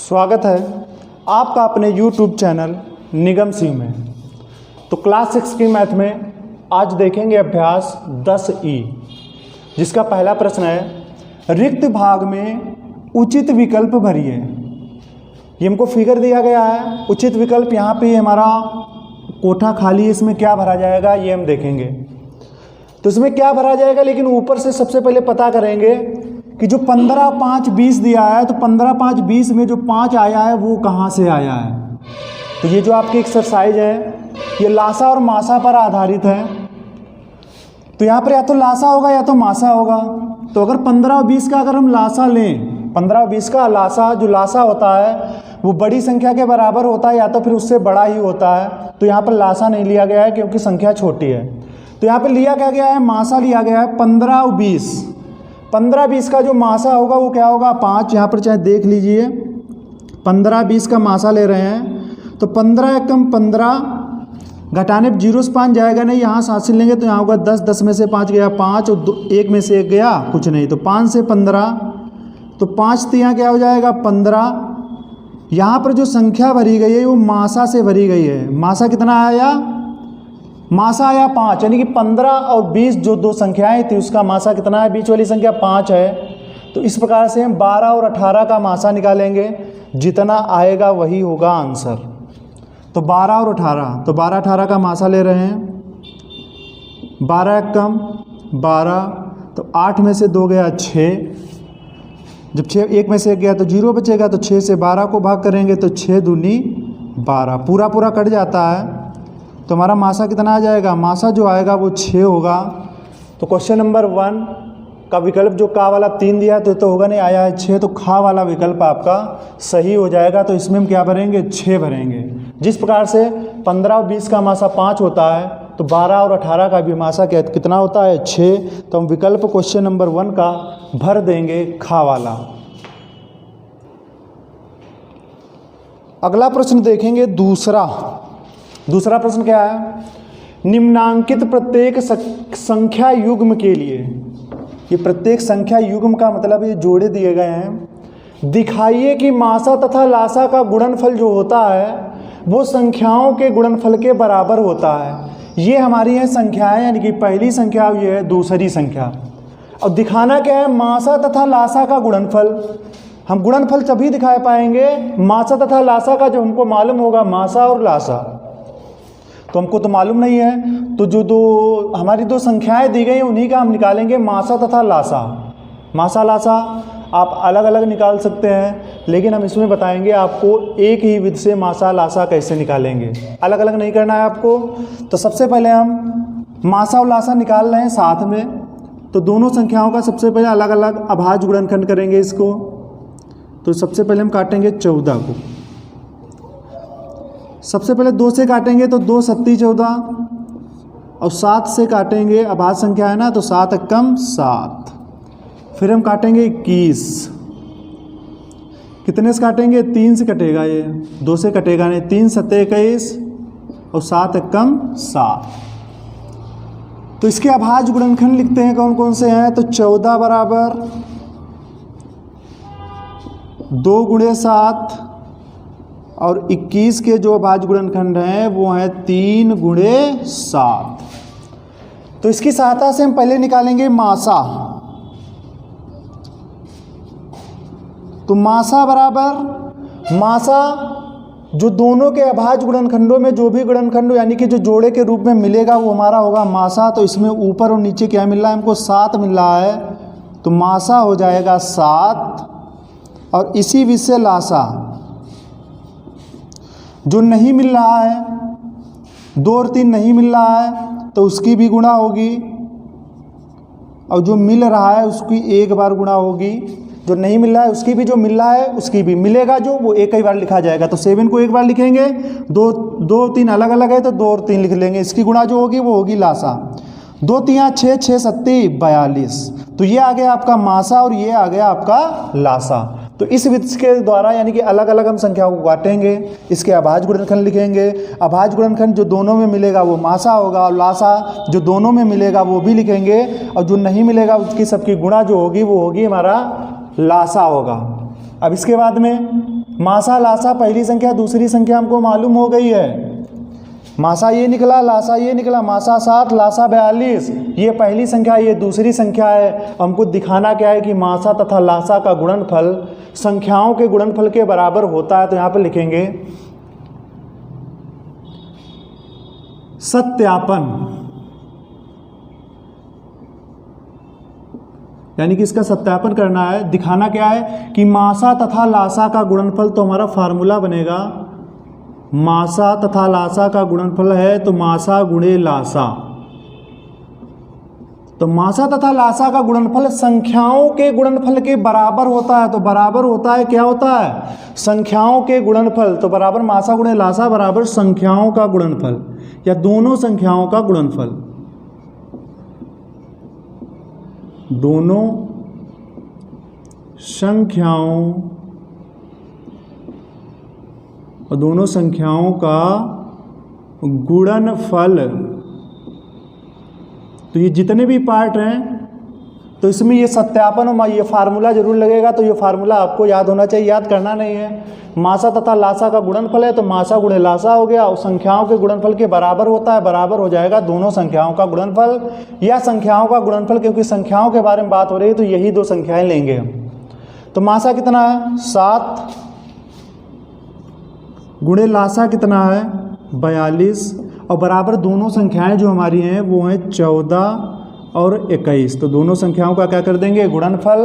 स्वागत है आपका अपने YouTube चैनल निगम सी में। तो क्लास 6 की मैथ में आज देखेंगे अभ्यास 10E, जिसका पहला प्रश्न है रिक्त भाग में उचित विकल्प भरिए। ये हमको फिगर दिया गया है, उचित विकल्प यहाँ पे हमारा कोठा खाली है, इसमें क्या भरा जाएगा ये हम देखेंगे। तो इसमें क्या भरा जाएगा, लेकिन ऊपर से सबसे पहले पता करेंगे कि जो 15, 5, 20 दिया है, तो 15, 5, 20 में जो 5 आया है वो कहाँ से आया है। तो ये जो आपकी एक्सरसाइज है ये लासा और मासा पर आधारित है। तो यहाँ पर या तो लासा होगा या तो मासा होगा। तो अगर 15 और 20 का अगर हम लासा लें, 15 और 20 का लासा, जो लासा होता है वो बड़ी संख्या के बराबर होता है या तो फिर उससे बड़ा ही होता है। तो यहाँ पर लासा नहीं लिया गया है क्योंकि संख्या छोटी है। तो यहाँ पर लिया क्या गया है, मासा लिया गया है 15 और 20। 15, 20 का जो मासा होगा वो क्या होगा, 5। यहाँ पर चाहे देख लीजिए, 15, 20 का मासा ले रहे हैं। तो 15 एकम 15, घटाने 0 से 5 जाएगा नहीं, यहाँ 7 से लेंगे तो यहाँ होगा 10, 10 में से 5 गया 5 और 1 में से 1 गया कुछ नहीं। तो 5 से 15, तो 5 तो यहाँ क्या हो जाएगा 15। यहाँ पर जो संख्या भरी गई है वो मासा से भरी गई है। मासा कितना आया, मासा आया 5, यानी कि 15 और 20 जो दो संख्याएं थी उसका मासा कितना है, बीच वाली संख्या 5 है। तो इस प्रकार से हम 12 और 18 का मासा निकालेंगे, जितना आएगा वही होगा आंसर। तो 12 और 18, तो 12, 18 का मासा ले रहे हैं। 12 एकम 12, तो 8 में से 2 गया 6, जब 6 1 में से 1 गया तो 0 बचेगा। तो 6 से 12 को भाग करेंगे तो 6 दूनी 12, पूरा पूरा कट जाता है। तो हमारा मासा कितना आ जाएगा, मासा जो आएगा वो 6 होगा। तो क्वेश्चन नंबर 1 का विकल्प जो का वाला 3 दिया है तो होगा नहीं, आया है 6, तो खा वाला विकल्प आपका सही हो जाएगा। तो इसमें हम क्या भरेंगे, 6 भरेंगे। जिस प्रकार से 15 और 20 का मासा 5 होता है, तो 12 और 18 का भी मासा कितना होता है, 6। तो हम विकल्प क्वेश्चन नंबर 1 का भर देंगे खा वाला। अगला प्रश्न देखेंगे दूसरा प्रश्न क्या है, निम्नांकित प्रत्येक संख्या युग्म के लिए, ये प्रत्येक संख्या युग्म का मतलब ये जोड़े दिए गए हैं, दिखाइए कि मासा तथा लासा का गुणनफल जो होता है वो संख्याओं के गुणनफल के बराबर होता है। ये हमारी है संख्याएं, यानी कि पहली संख्या ये है, दूसरी संख्या। और दिखाना क्या है, मासा तथा लासा का गुणनफल। हम गुणनफल तभी दिखा पाएंगे मासा तथा लासा का जब हमको मालूम होगा मासा और लासा। तो हमको तो मालूम नहीं है, तो जो हमारी दो संख्याएं दी गई हैं उन्हीं का हम निकालेंगे मासा तथा लासा। मासा लासा आप अलग अलग निकाल सकते हैं, लेकिन हम इसमें बताएंगे आपको एक ही विधि से मासा लासा कैसे निकालेंगे, अलग अलग नहीं करना है आपको। तो सबसे पहले हम मासा और लासा निकाल रहे हैं साथ में। तो दोनों संख्याओं का सबसे पहले अलग अलग अभाज्य गुणनखंड करेंगे इसको। तो सबसे पहले हम काटेंगे 14 को, सबसे पहले 2 से काटेंगे तो 2 सत्ती 14, और 7 से काटेंगे, अभाज्य संख्या है ना, तो 7 एकम 7। फिर हम काटेंगे 21, कितने से काटेंगे, 3 से कटेगा, ये 2 से कटेगा नहीं, 3 सत्ते 21 और 7 एकम 7। तो इसके अभाज्य गुणनखंड लिखते हैं कौन कौन से हैं। तो 14 बराबर 2 गुणे 7, और 21 के जो अभाज्य गुणनखंड हैं वो हैं 3 गुणे 7। तो इसकी सहायता से हम पहले निकालेंगे मासा। तो मासा बराबर, मासा जो दोनों के अभाज्य गुणनखंडों में जो भी गुणनखंड यानी कि जो जोड़े के रूप में मिलेगा वो हमारा होगा मासा। तो इसमें ऊपर और नीचे क्या मिल रहा है, हमको 7 मिल रहा है, तो मासा हो जाएगा 7। और इसी विधि से लासा जो नहीं मिल रहा है, 2 और 3 नहीं मिल रहा है तो उसकी भी गुणा होगी, और जो मिल रहा है उसकी एक बार गुणा होगी। जो नहीं मिल रहा है उसकी भी, जो मिल रहा है उसकी भी, मिलेगा जो वो एक ही बार लिखा जाएगा। तो 7 को एक बार लिखेंगे, 2 3 अलग अलग है तो 2 और 3 लिख लेंगे, इसकी गुणा जो होगी वो होगी लासा। 2 3 6, 6 सत्ती 42। तो ये आ गया आपका मासा और ये आ गया आपका लासा। तो इस विधि के द्वारा यानी कि अलग अलग हम संख्याओं को काटेंगे, इसके अभाज्य गुणनखंड लिखेंगे। अभाज्य गुणनखंड जो दोनों में मिलेगा वो मासा होगा, और लासा जो दोनों में मिलेगा वो भी लिखेंगे, और जो नहीं मिलेगा उसकी सबकी गुणा जो होगी वो होगी हमारा लासा होगा। अब इसके बाद में मासा लासा पहली संख्या दूसरी संख्या हमको मालूम हो गई है। मासा ये निकला, लासा ये निकला, मासा 7 लासा 42, ये पहली संख्या ये दूसरी संख्या है। हमको दिखाना क्या है कि मासा तथा लासा का गुणनफल संख्याओं के गुणनफल के बराबर होता है। तो यहाँ पर लिखेंगे सत्यापन, यानी कि इसका सत्यापन करना है। दिखाना क्या है कि मासा तथा लासा का गुणनफल, तो हमारा फार्मूला बनेगा मासा तथा लासा का गुणनफल है तो मासा गुणे लासा। तो मासा तथा लासा का गुणनफल संख्याओं के गुणनफल के बराबर होता है। तो बराबर होता है, क्या होता है, संख्याओं के गुणनफल। तो बराबर मासा गुणे लासा बराबर संख्याओं का गुणनफल या दोनों संख्याओं का गुणनफल, दोनों संख्याओं और दोनों संख्याओं का गुणनफल। तो ये जितने भी पार्ट हैं तो इसमें ये सत्यापन और ये फार्मूला जरूर लगेगा। तो ये फार्मूला आपको याद होना चाहिए, याद करना नहीं है। मासा तथा लासा का गुणनफल है तो मासा गुणे लासा हो गया और संख्याओं के गुणनफल के बराबर होता है, बराबर हो जाएगा दोनों संख्याओं का गुणनफल या संख्याओं का गुणनफल, क्योंकि संख्याओं के बारे में बात हो रही है तो यही दो संख्याएं लेंगे हम। तो मासा कितना है 7 गुणे लासा कितना है 42 और बराबर दोनों संख्याएं जो हमारी हैं वो हैं 14 और 21। तो दोनों संख्याओं का क्या कर देंगे गुणनफल,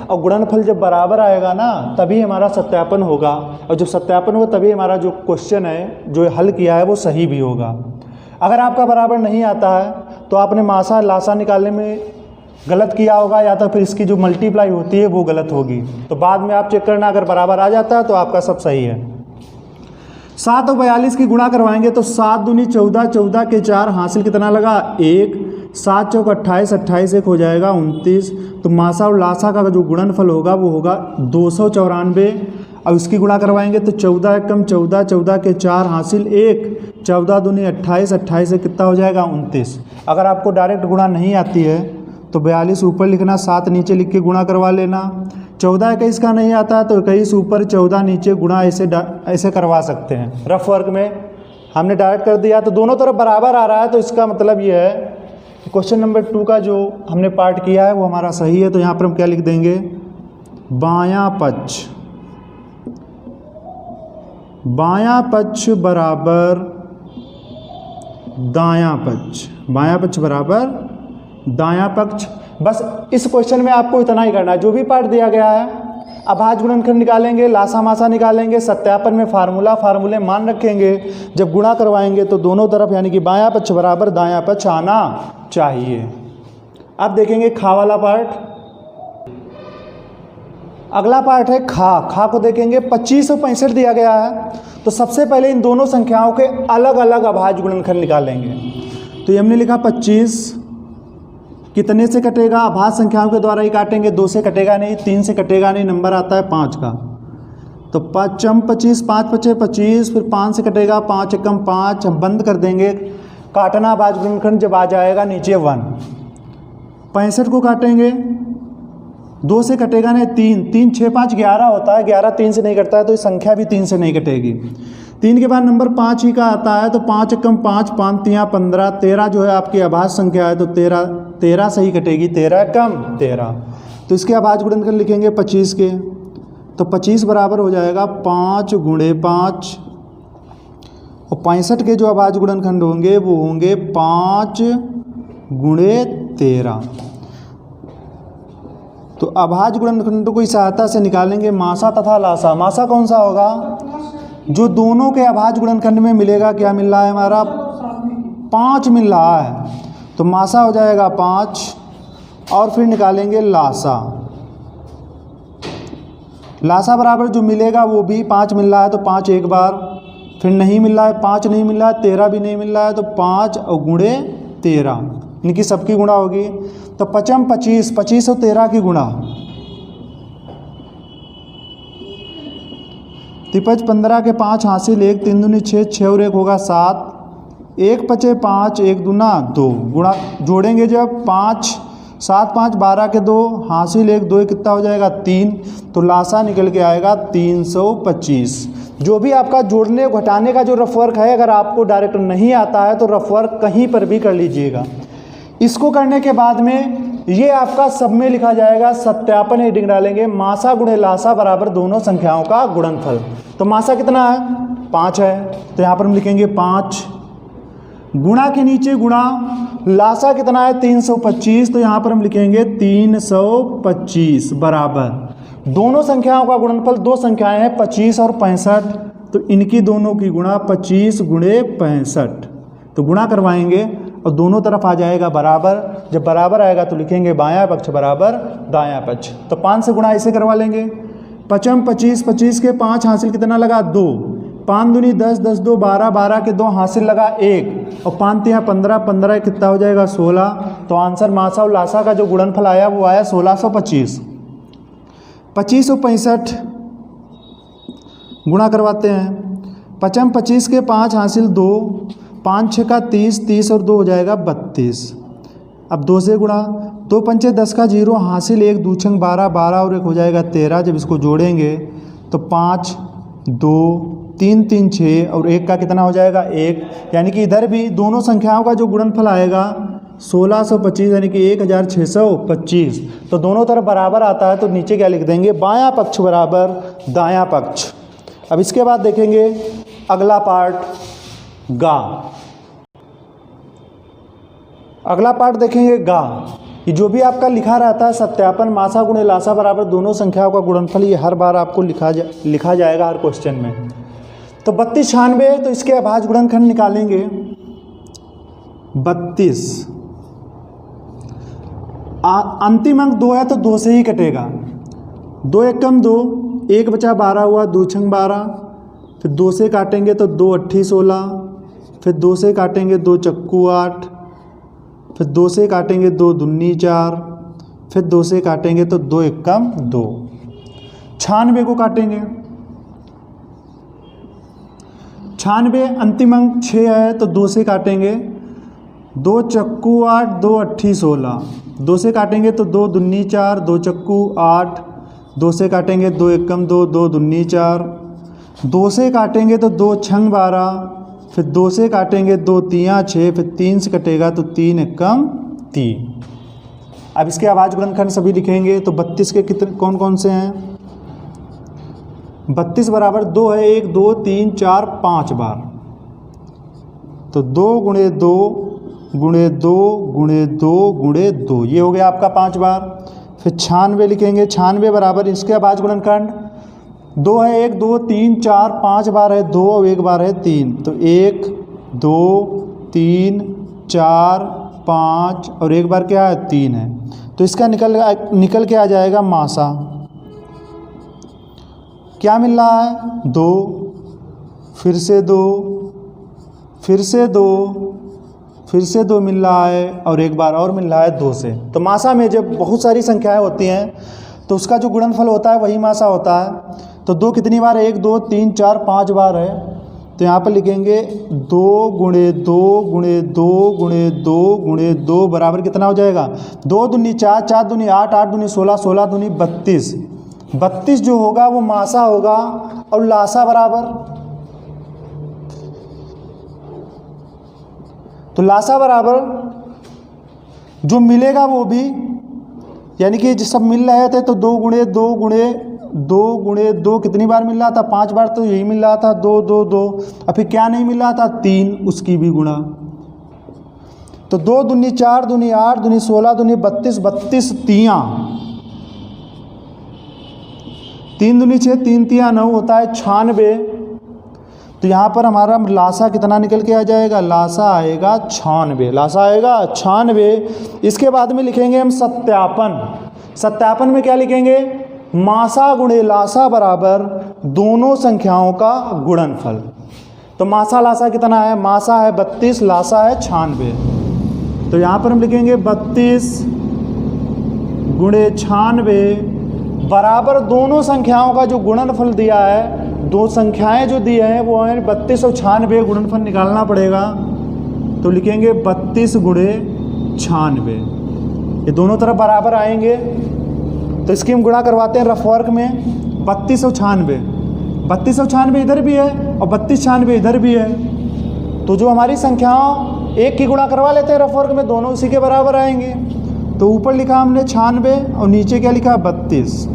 और गुणनफल जब बराबर आएगा ना तभी हमारा सत्यापन होगा, और जब सत्यापन होगा तभी हमारा जो क्वेश्चन है जो हल किया है वो सही भी होगा। अगर आपका बराबर नहीं आता है तो आपने मासा लासा निकालने में गलत किया होगा या तो फिर इसकी जो मल्टीप्लाई होती है वो गलत होगी। तो बाद में आप चेक करना, अगर बराबर आ जाता है तो आपका सब सही है। 7 और 42 की गुणा करवाएंगे तो 7 दूनी 14, 14 के 4 हासिल कितना लगा 1, 7 चौक 28, 28 एक हो जाएगा 29। तो मासा और लासा का जो गुणनफल होगा वो होगा 294। अब इसकी गुणा करवाएंगे तो 14 एकम 14, 14 के 4 हासिल 1, 14 दूनी 28, 28 से कितना हो जाएगा 29। अगर आपको डायरेक्ट गुणा नहीं आती है तो 42 ऊपर लिखना, 7 नीचे लिख के गुणा करवा लेना। 14 21 का नहीं आता है तो 21 ऊपर 14 नीचे गुणा ऐसे करवा सकते हैं। रफ वर्क में हमने डायरेक्ट कर दिया तो दोनों तरफ बराबर आ रहा है, तो इसका मतलब ये है कि क्वेश्चन नंबर 2 का जो हमने पार्ट किया है वो हमारा सही है। तो यहाँ पर हम क्या लिख देंगे बायां पक्ष, बायां पक्ष बराबर दायां पक्ष, बायां पक्ष बराबर दायां पक्ष। बस इस क्वेश्चन में आपको इतना ही करना है। जो भी पार्ट दिया गया है अभाज्य गुणनखंड निकालेंगे, लासा मासा निकालेंगे, सत्यापन में फार्मूले मान रखेंगे। जब गुणा करवाएंगे तो दोनों तरफ यानी कि बायां पक्ष बराबर दायां पक्ष आना चाहिए। अब देखेंगे खा वाला पार्ट। अगला पार्ट है खा को देखेंगे। 25 और 65 दिया गया है तो सबसे पहले इन दोनों संख्याओं के अलग अलग अभाज्य गुणनखंड निकालेंगे। तो ये हमने लिखा 25 कितने से कटेगा, अभाज्य संख्याओं के द्वारा ही काटेंगे, 2 से कटेगा नहीं, 3 से कटेगा नहीं, नंबर आता है 5 का। तो 5 25, 5 5 25, फिर 5 से कटेगा, 5 एकम 5, हम बंद कर देंगे। काटना अभाज्य गुणनखंड जब आ जाएगा नीचे 1। 65 को काटेंगे, 2 से कटेगा नहीं, 3 3 6 5 11 होता है, 11 3 से नहीं कटता है तो ये संख्या भी 3 से नहीं कटेगी। 3 के बाद नंबर 5 ही का आता है तो 5 एकम 5, 5 3 15, 13 जो है आपकी अभाज्य संख्या है तो 13 से ही कटेगी, 13 एकम 13। तो इसके अभाज्य गुणनखंड लिखेंगे 25 के, तो 25 बराबर हो जाएगा 5 गुणे 5, और 65 के जो अभाज्य गुणनखंड होंगे वो होंगे 5 गुणे 13। तो अभाज्य गुणनखंडों की सहायता से निकालेंगे मासा तथा लासा। मासा कौन सा होगा, जो दोनों के अभाज्य गुणनखंड में मिलेगा। क्या मिल रहा है हमारा 5 मिल रहा है, तो मासा हो जाएगा 5। और फिर निकालेंगे लासा। लासा बराबर जो मिलेगा वो भी 5 मिल रहा है तो 5 एक बार, फिर नहीं मिल रहा है 5 नहीं मिल रहा है, 13 भी नहीं मिल रहा है तो 5 और गुणे 13, इनकी सबकी गुणा होगी। तो 5 25, 25 और 13 की गुणा, 53 15 के 5 हासिल 1, 3 दूनी 6, 6 और 1 होगा 7, 1 5 5, 1 दूना 2, गुणा जोड़ेंगे जब 5 7 5 12 के 2 हासिल 1 2 कितना हो जाएगा 3, तो लासा निकल के आएगा 325। जो भी आपका जोड़ने घटाने का जो रफ वर्क है, अगर आपको डायरेक्ट नहीं आता है तो रफ वर्क कहीं पर भी कर लीजिएगा। इसको करने के बाद में ये आपका सब में लिखा जाएगा, सत्यापन हेडिंग डालेंगे, मासा गुणे लासा बराबर दोनों संख्याओं का गुणनफल। तो मासा कितना है 5 है, तो यहाँ पर हम लिखेंगे 5, गुणा के नीचे गुणा, लासा कितना है 325, तो यहाँ पर हम लिखेंगे 325 बराबर दोनों संख्याओं का गुणनफल, दो संख्याएं हैं 25 और 65, तो इनकी दोनों की गुणा 25 गुणे 65, तो गुणा करवाएंगे और दोनों तरफ आ जाएगा बराबर। जब बराबर आएगा तो लिखेंगे बायां पक्ष बराबर दायां पक्ष। तो 5 से गुणा ऐसे करवा लेंगे, 5 25, 25 के 5 हासिल कितना लगा 2, 5 दूनी 10, 10 2 12, 12 के 2 हासिल लगा 1, और 5 3 15, 15 कितना हो जाएगा 16। तो आंसर मासा और लासा का जो गुणनफल आया वो आया 1625। 25 और 65 गुणा करवाते हैं, 5 25 के 5 हासिल 2, 5 6 का 30, 30 और 2 हो जाएगा 32। अब 2 से गुणा, 2 पंचे 10 का 0 हासिल 1, 2 छंग 12, 12 और 1 हो जाएगा 13। जब इसको जोड़ेंगे तो 5 2 3 3 6 और 1 का कितना हो जाएगा 1, यानी कि इधर भी दोनों संख्याओं का जो गुणनफल आएगा 1625 यानी कि 1625। तो दोनों तरफ बराबर आता है तो नीचे क्या लिख देंगे, बायां पक्ष बराबर दायां पक्ष। अब इसके बाद देखेंगे अगला पार्ट गा। अगला पार्ट देखेंगे गा। ये जो भी आपका लिखा रहता है सत्यापन मासा गुणे लासा बराबर दोनों संख्याओं का गुणनफल, ये हर बार आपको लिखा जाएगा हर क्वेश्चन में। तो 32 96, तो इसके अभाज्य गुणनखंड निकालेंगे 32, अंतिम अंक 2 है तो 2 से ही कटेगा, 2 एकम 2, 1 बचा 12 हुआ, 2 छंग 12, फिर 2 से काटेंगे तो 2 अट्ठी 16, फिर 2 से काटेंगे 2 चक्कू 8, फिर 2 से काटेंगे 2 दुन्नी 4, फिर 2 से काटेंगे तो 2 एकम 2। 96 को काटेंगे, 96 अंतिम अंक 6 है तो 2 से काटेंगे, 2 चक्कू 8, 2 अट्ठी 16, 2 से काटेंगे तो 2 दुन्नी 4, 2 चक्कू 8, 2 से काटेंगे 2 एकम 2, 2 दुन्नी 4, 2 से काटेंगे तो 2 छंग 12, फिर 2 से काटेंगे 2 तियाँ 6, फिर 3 से कटेगा तो 3 एकम 3। अब इसके अभाज्य गुणनखंड सभी लिखेंगे। तो 32 के कितने कौन कौन से हैं, 32 बराबर 2 है, 1 2 3 4 5 बार, तो 2 गुणे 2 गुणे 2 गुणे 2 गुणे 2, ये हो गया आपका 5 बार। फिर 96 लिखेंगे, 96 बराबर इसके अभाज्य गुणनखंड 2 है, 1 2 3 4 5 बार है 2 और 1 बार है 3, तो 1 2 3 4 5 और 1 बार क्या है 3 है, तो इसका निकल के आ जाएगा मासा। क्या मिल रहा है 2, फिर से 2, फिर से 2, फिर से 2 मिल रहा है और 1 बार और मिल रहा है 2 से। तो मासा में जब बहुत सारी संख्याएं होती हैं तो उसका जो गुणनफल होता है वही मासा होता है। तो 2 कितनी बार, 1 2 3 4 5 बार है, तो यहाँ पर लिखेंगे 2 गुणे 2 गुणे 2 गुणे 2 गुणे 2 बराबर कितना हो जाएगा, 2 दूनी 4, 4 दूनी 8, 8 दूनी 16, 16 दूनी 32, 32 जो होगा वो मासा होगा और लासा बराबर, तो लासा बराबर जो मिलेगा वो भी, यानी कि सब मिल रहे थे तो 2 गुणे 2 गुणे 2 गुणे 2 कितनी बार मिल रहा था 5 बार, तो यही मिल रहा था 2 2 2। अब फिर क्या नहीं मिल रहा था 3, उसकी भी गुणा, तो 2 दूनी 4 दूनी 8 दूनी 16 दूनी 32, 32 तियाँ, 3 दूनी 6 3 तियाँ 9 होता है 96। तो यहाँ पर हमारा लासा कितना निकल के आ जाएगा, लासा आएगा 96, लासा आएगा 96। इसके बाद में लिखेंगे हम सत्यापन। सत्यापन में क्या लिखेंगे, मासा गुणे लासा बराबर दोनों संख्याओं का गुणनफल। तो मासा लासा कितना है, मासा है 32, लासा है 96। तो यहाँ पर हम लिखेंगे 32 गुणे 96 बराबर दोनों संख्याओं का जो गुणनफल दिया है, दो संख्याएं जो दी हैं वो हैं 32 और 96, गुणनफल निकालना पड़ेगा। तो लिखेंगे 32 गुणे 96। ये दोनों तरफ बराबर आएंगे तो इसकी हम गुणा करवाते हैं रफ वर्क में। 3296, 3296 इधर भी है और 3296 इधर भी है, तो जो हमारी संख्याओं एक की गुणा करवा लेते हैं रफ वर्क में, दोनों उसी के बराबर आएंगे। तो ऊपर लिखा हमने 96 और नीचे क्या लिखा 32।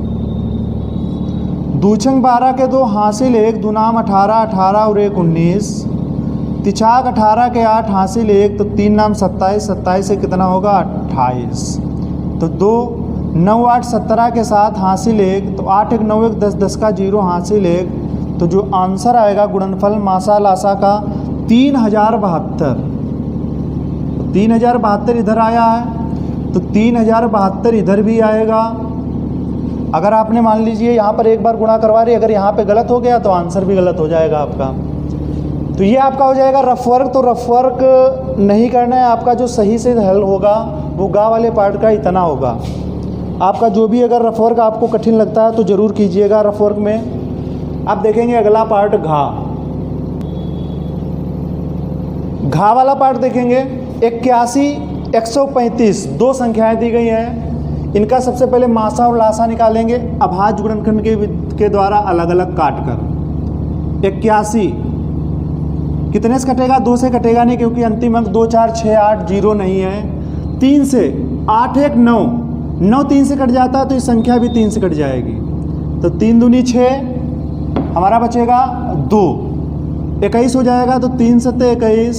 दूछंग 12 के 2 हासिल 1, दुनाम 18, 18 और 1 19, तिछाक 18 के 8 हासिल 1, तो 3 नाम 27, 27 से कितना होगा 28। तो 2 9 8 17 के 7 हासिल 1, तो 8 1 9 1 10 10 का 0 हासिल 1, तो जो आंसर आएगा गुणनफल मासा लासा का 3072। 3072 इधर आया है तो 3072 इधर भी आएगा। अगर आपने मान लीजिए यहाँ पर एक बार गुणा करवा रही, अगर यहाँ पे गलत हो गया तो आंसर भी गलत हो जाएगा आपका। तो ये आपका हो जाएगा रफ वर्क। तो रफ वर्क नहीं करना है, आपका जो सही से हल होगा वो गा वाले पार्ट का इतना होगा। आपका जो भी अगर रफ वर्क आपको कठिन लगता है तो ज़रूर कीजिएगा रफ वर्क में। आप देखेंगे अगला पार्ट घा वाला पार्ट देखेंगे। 81 135 दो संख्याएं दी गई हैं, इनका सबसे पहले मासा और लासा निकालेंगे अभाज्य गुणनखंड के द्वारा अलग अलग काट कर। 81 कितने से कटेगा? 2 से कटेगा नहीं, क्योंकि अंतिम अंक 2 4 6 8 0 नहीं है। 3 से 8 1 9 9 3 से कट जाता है तो ये संख्या भी 3 से कट जाएगी। तो 3 दूनी 6, हमारा बचेगा 2। 21 हो जाएगा तो 3 7 21,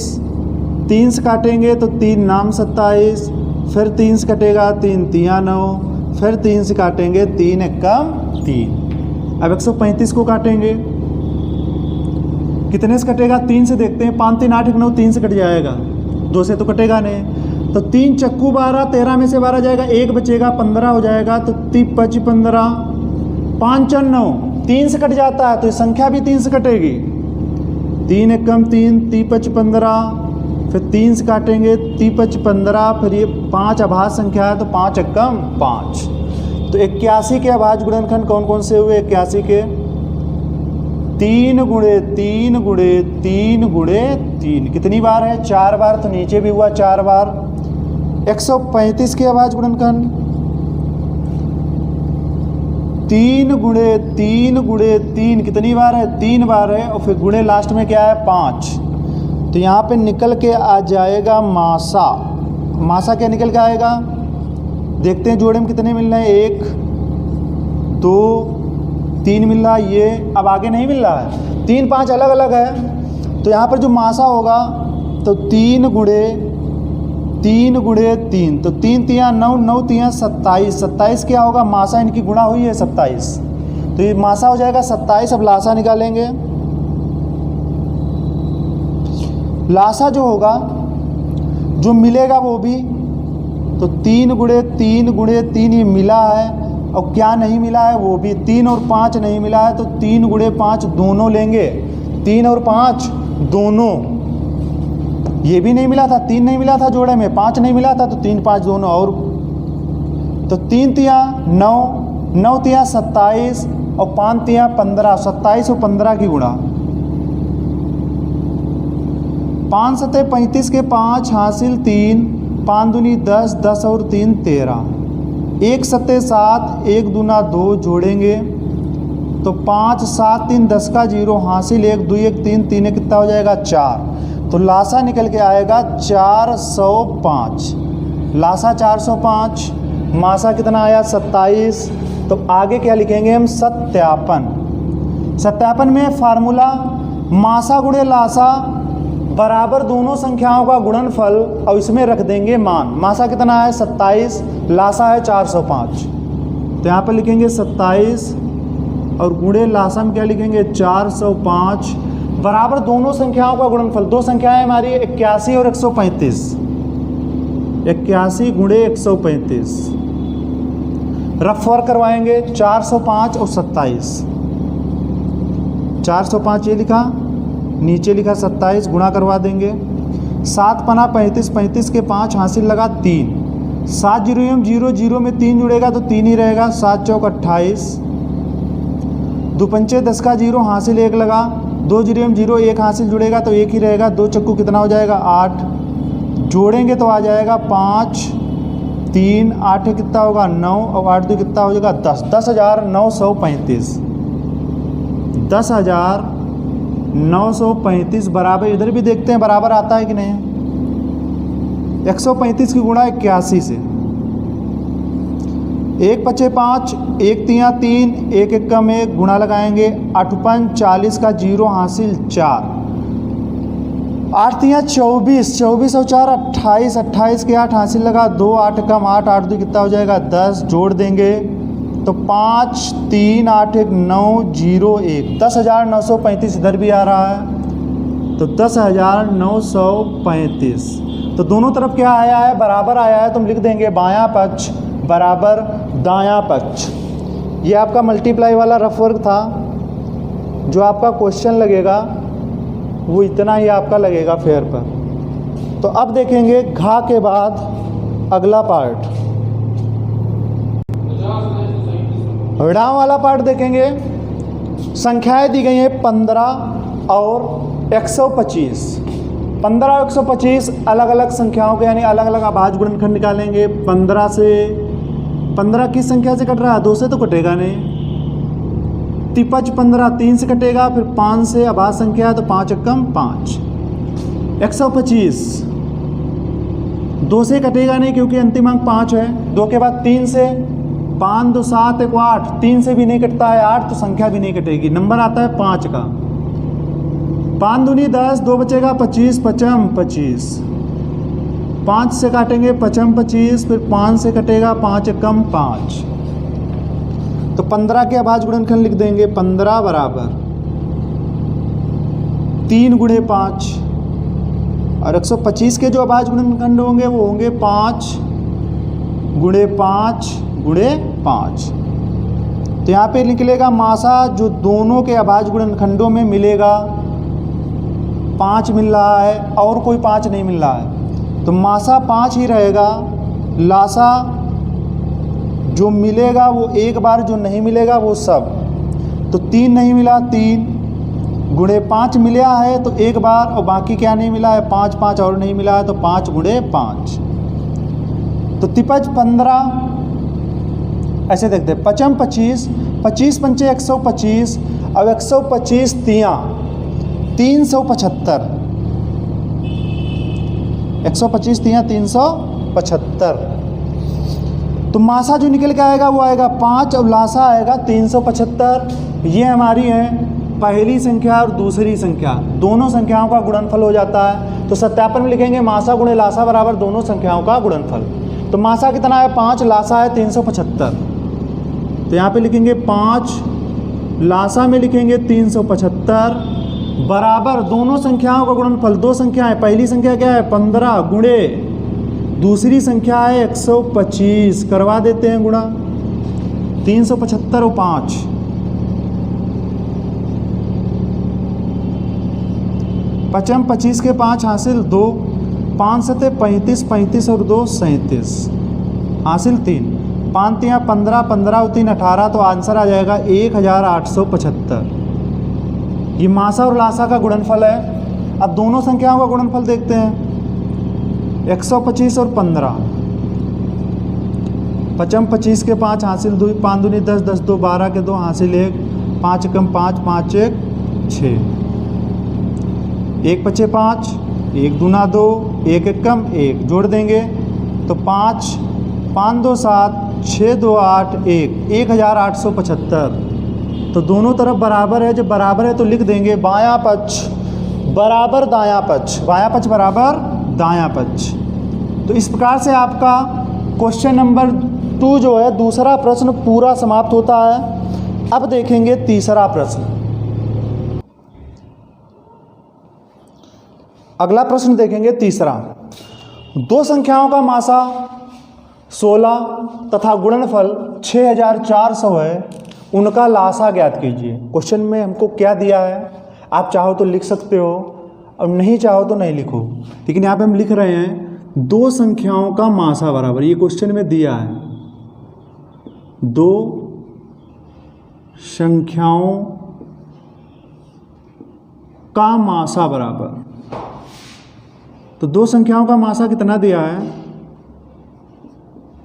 3 से काटेंगे तो 3 नाम 27, फिर 3 से कटेगा 3 3 9, फिर 3 से काटेंगे 3 एकम 3। अब 135 को काटेंगे, कितने से कटेगा? 3 से देखते हैं। 5 3 8 1 9, 3 से कट जाएगा, 2 से तो कटेगा नहीं। तो 3 चक्कू 12, 13 में से 12 जाएगा, 1 बचेगा 15 हो जाएगा। तो 3 5 15, 5 4 9, 3 से कट जाता है तो ये संख्या भी 3 से कटेगी। 3 एकम 3, 3 5 15, फिर 3 से काटेंगे 3 5 15, फिर ये 5 अभाज्य संख्या है तो 5 एकम 5। तो 81 के अभाज्य गुणनखंड कौन कौन से हुए? 81 के 3 गुणे 3 गुणे 3 गुणे 3, कितनी बार है? 4 बार। तो नीचे भी हुआ 4 बार। 135 के अभाज्य गुणनखंड 3 गुणे 3 गुणे 3, कितनी बार है? 3 बार है। और फिर गुणे लास्ट में क्या है? 5। तो यहाँ पे निकल के आ जाएगा मासा। मासा क्या निकल के आएगा? देखते हैं जोड़े में कितने मिल रहे हैं। 1 2 3 मिल रहा है, ये अब आगे नहीं मिल रहा है। 3 5 अलग अलग है, तो यहाँ पर जो मासा होगा तो 3 गुणे 3 गुणे 3, तो 3 3 9 9 3 27, 27 क्या होगा? मासा इनकी गुणा हुई है 27, तो ये मासा हो जाएगा 27। अब लासा निकालेंगे। लासा जो होगा, जो मिलेगा वो भी, तो 3 गुणे 3 गुणे 3 ये मिला है, और क्या नहीं मिला है? वो भी 3 और 5 नहीं मिला है, तो 3 गुणे 5 दोनों लेंगे। 3 और 5 दोनों, ये भी नहीं मिला था, 3 नहीं मिला था जोड़े में, 5 नहीं मिला था, तो 3 5 दोनों। और तो 3 3 9, 9 3 27 और 5 3 15, 27 और 15 की गुणा। 5 7 35 के 5 हासिल 3, 5 दूनी 10, 10 और 3 13, 1 7 7, 1 दूना 2 जोड़ेंगे तो 5 7 3 10 का 0 हासिल 1 2 1 3 3 कितना हो जाएगा? 4। तो लासा निकल के आएगा 405। लासा 405, मासा कितना आया? 27। तो आगे क्या लिखेंगे हम? सत्यापन। सत्यापन में फार्मूला मासा गुणे लासा बराबर दोनों संख्याओं का गुणनफल, और इसमें रख देंगे मान। मासा कितना है? 27, लासा है 405। तो यहाँ पर लिखेंगे 27 और गुणे लासा में क्या लिखेंगे? 405 बराबर दोनों संख्याओं का गुणनफल। दो संख्याएं हमारी 81 और 135। 81 गुणे 135। रफ वर्क करवाएंगे। 405 और 27। 405 ये लिखा, नीचे लिखा 27, गुणा करवा देंगे। 7 पना 35, 35 के 5 हासिल लगा 3, 7 0 0 0 में 3 जुड़ेगा तो 3 ही रहेगा। 7 चौक 28, 2 पंचे 10 का 0 हासिल 1 लगा, 2 0 0 1 हासिल जुड़ेगा तो 1 ही रहेगा। 2 चक्कू कितना हो जाएगा? 8, जोड़ेंगे तो आ जाएगा 5 3 8 कितना होगा 9 और 8 2 कितना हो जाएगा 10। 10,935 10,935 बराबर, इधर भी देखते हैं बराबर आता है कि नहीं। 135 की गुणा 81 से, 1 पचे 5, 1 तिया 3, 1 एकम 1, गुणा लगाएंगे 8 5 40 का 0 हासिल 4, 8 तिया 24, 24 और 4 28, 28 के 8 हासिल लगा 2, 8 कम 8, 8 2 कितना हो जाएगा 10, जोड़ देंगे तो 5 3 8 1 9 0 1, 10,935 इधर भी आ रहा है तो 10,935। तो दोनों तरफ क्या आया है, बराबर आया है, तो हम लिख देंगे बायां पक्ष बराबर दायां पक्ष। ये आपका मल्टीप्लाई वाला रफ वर्क था, जो आपका क्वेश्चन लगेगा वो इतना ही आपका लगेगा फेयर पर। तो अब देखेंगे घा के बाद अगला पार्ट, विराम वाला पार्ट देखेंगे। संख्याएं दी गई हैं 15 और 125। 15 और 125 अलग अलग संख्याओं के यानी अलग अलग अभाज्य गुणनखंड निकालेंगे। 15 से 15 किस संख्या से कट रहा है, 2 से तो कटेगा नहीं। तिपच 15 3 से कटेगा, फिर 5 से अभाज्य संख्या है तो 5 एकम 5। 125 2 से कटेगा नहीं क्योंकि अंतिम अंक 5 है। 2 के बाद 3 से, 5 2 7 1 8, 3 से भी नहीं कटता है 8 तो संख्या भी नहीं कटेगी, नंबर आता है 5 का। 5 दूनी 10, 2 बचेगा 25, पचम 25। 5 से काटेंगे पचम 25, फिर 5 से कटेगा 5 एकम 5। तो 15 के अभाज्य गुणनखंड लिख देंगे। 15 बराबर 3 गुणे 5, और 125 के जो अभाज्य गुणनखंड होंगे वो होंगे 5 गुणे 5 गुणे 5। तो यहाँ पे निकलेगा मासा जो दोनों के अभाज्य गुणनखंडों में मिलेगा 5 मिल रहा है और कोई 5 नहीं मिल रहा है, तो मासा 5 ही रहेगा। लासा जो मिलेगा वो एक बार, जो नहीं मिलेगा वो सब। तो 3 नहीं मिला, 3 गुणे 5 मिला है तो एक बार, और बाकी क्या नहीं मिला है 5 5 और नहीं मिला है तो 5 गुणे 5। तो तिपच 15 ऐसे देखते हैं। पचम 25, 25 पंचे 125, अब 125 तिया 375, 125 तिया 375। तो मासा जो निकल के आएगा वो आएगा 5 और लासा आएगा 375। ये हमारी है पहली संख्या और दूसरी संख्या, दोनों संख्याओं का गुणनफल हो जाता है। तो सत्यापन में लिखेंगे मासा गुणे लासा बराबर दोनों संख्याओं का गुणनफल। तो मासा कितना है 5, लासा है 375। तो यहाँ पे लिखेंगे 5, लासा में लिखेंगे 375 बराबर दोनों संख्याओं का गुणनफल। दो संख्याएं, पहली संख्या क्या है 15 गुणे दूसरी संख्या है 125, करवा देते हैं गुणा। 375 और 5, पचम 25 के 5 हासिल 2, 5 सते 35, 35 और 2 37 हासिल 3, 5 तिया 15, 15 और 3 18। तो आंसर आ जाएगा 1875। ये मासा और लासा का गुणनफल है। अब दोनों संख्याओं का गुणनफल देखते हैं। 125 और 15, पचम 25 के 5 हासिल 2, 5 दूनी 10, 10 2 12 के 2 हासिल 1, 5 एकम 5, 5 1 6, 1 पचे 5, 1 दूना 2, 1 एकम 1, जोड़ देंगे तो 5 5 2 7, 6 2 8 1, 1875। तो दोनों तरफ बराबर है, जब बराबर है तो लिख देंगे बायां पक्ष बराबर दायां पक्ष, बायां पक्ष बराबर दायां पक्ष। तो इस प्रकार से आपका क्वेश्चन नंबर 2 जो है दूसरा प्रश्न पूरा समाप्त होता है। अब देखेंगे तीसरा प्रश्न। अगला प्रश्न देखेंगे तीसरा। दो संख्याओं का मासा 16 तथा गुणनफल 6400 है, उनका लासा ज्ञात कीजिए। क्वेश्चन में हमको क्या दिया है, आप चाहो तो लिख सकते हो और नहीं चाहो तो नहीं लिखो, लेकिन यहाँ पे हम लिख रहे हैं दो संख्याओं का मासा बराबर, ये क्वेश्चन में दिया है। दो संख्याओं का मासा बराबर, तो दो संख्याओं का मासा कितना दिया है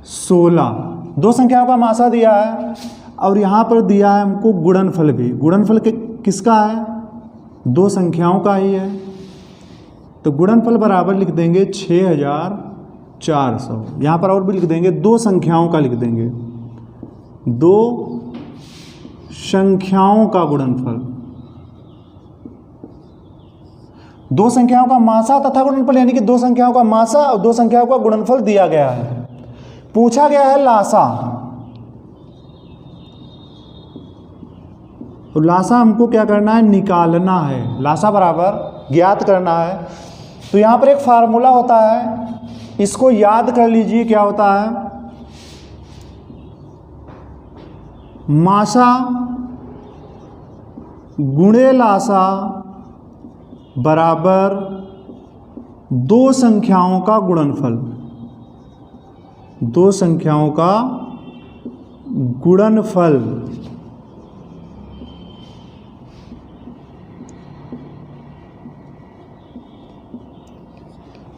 16। दो संख्याओं का मासा दिया है और यहाँ पर दिया है हमको गुणनफल भी। गुणनफल किसका है? दो संख्याओं का ही है। तो गुणनफल बराबर लिख देंगे 6400। यहाँ पर और भी लिख देंगे, दो संख्याओं का लिख देंगे, दो संख्याओं का गुणनफल। दो संख्याओं का मासा तथा गुणनफल, यानी कि दो संख्याओं का मासा और दो संख्याओं का गुणनफल दिया गया है। पूछा गया है लासा। तो लासा हमको क्या करना है? निकालना है। लासा बराबर ज्ञात करना है। तो यहाँ पर एक फार्मूला होता है, इसको याद कर लीजिए। क्या होता है? मासा गुणे लासा बराबर दो संख्याओं का गुणनफल। दो संख्याओं का गुणनफल।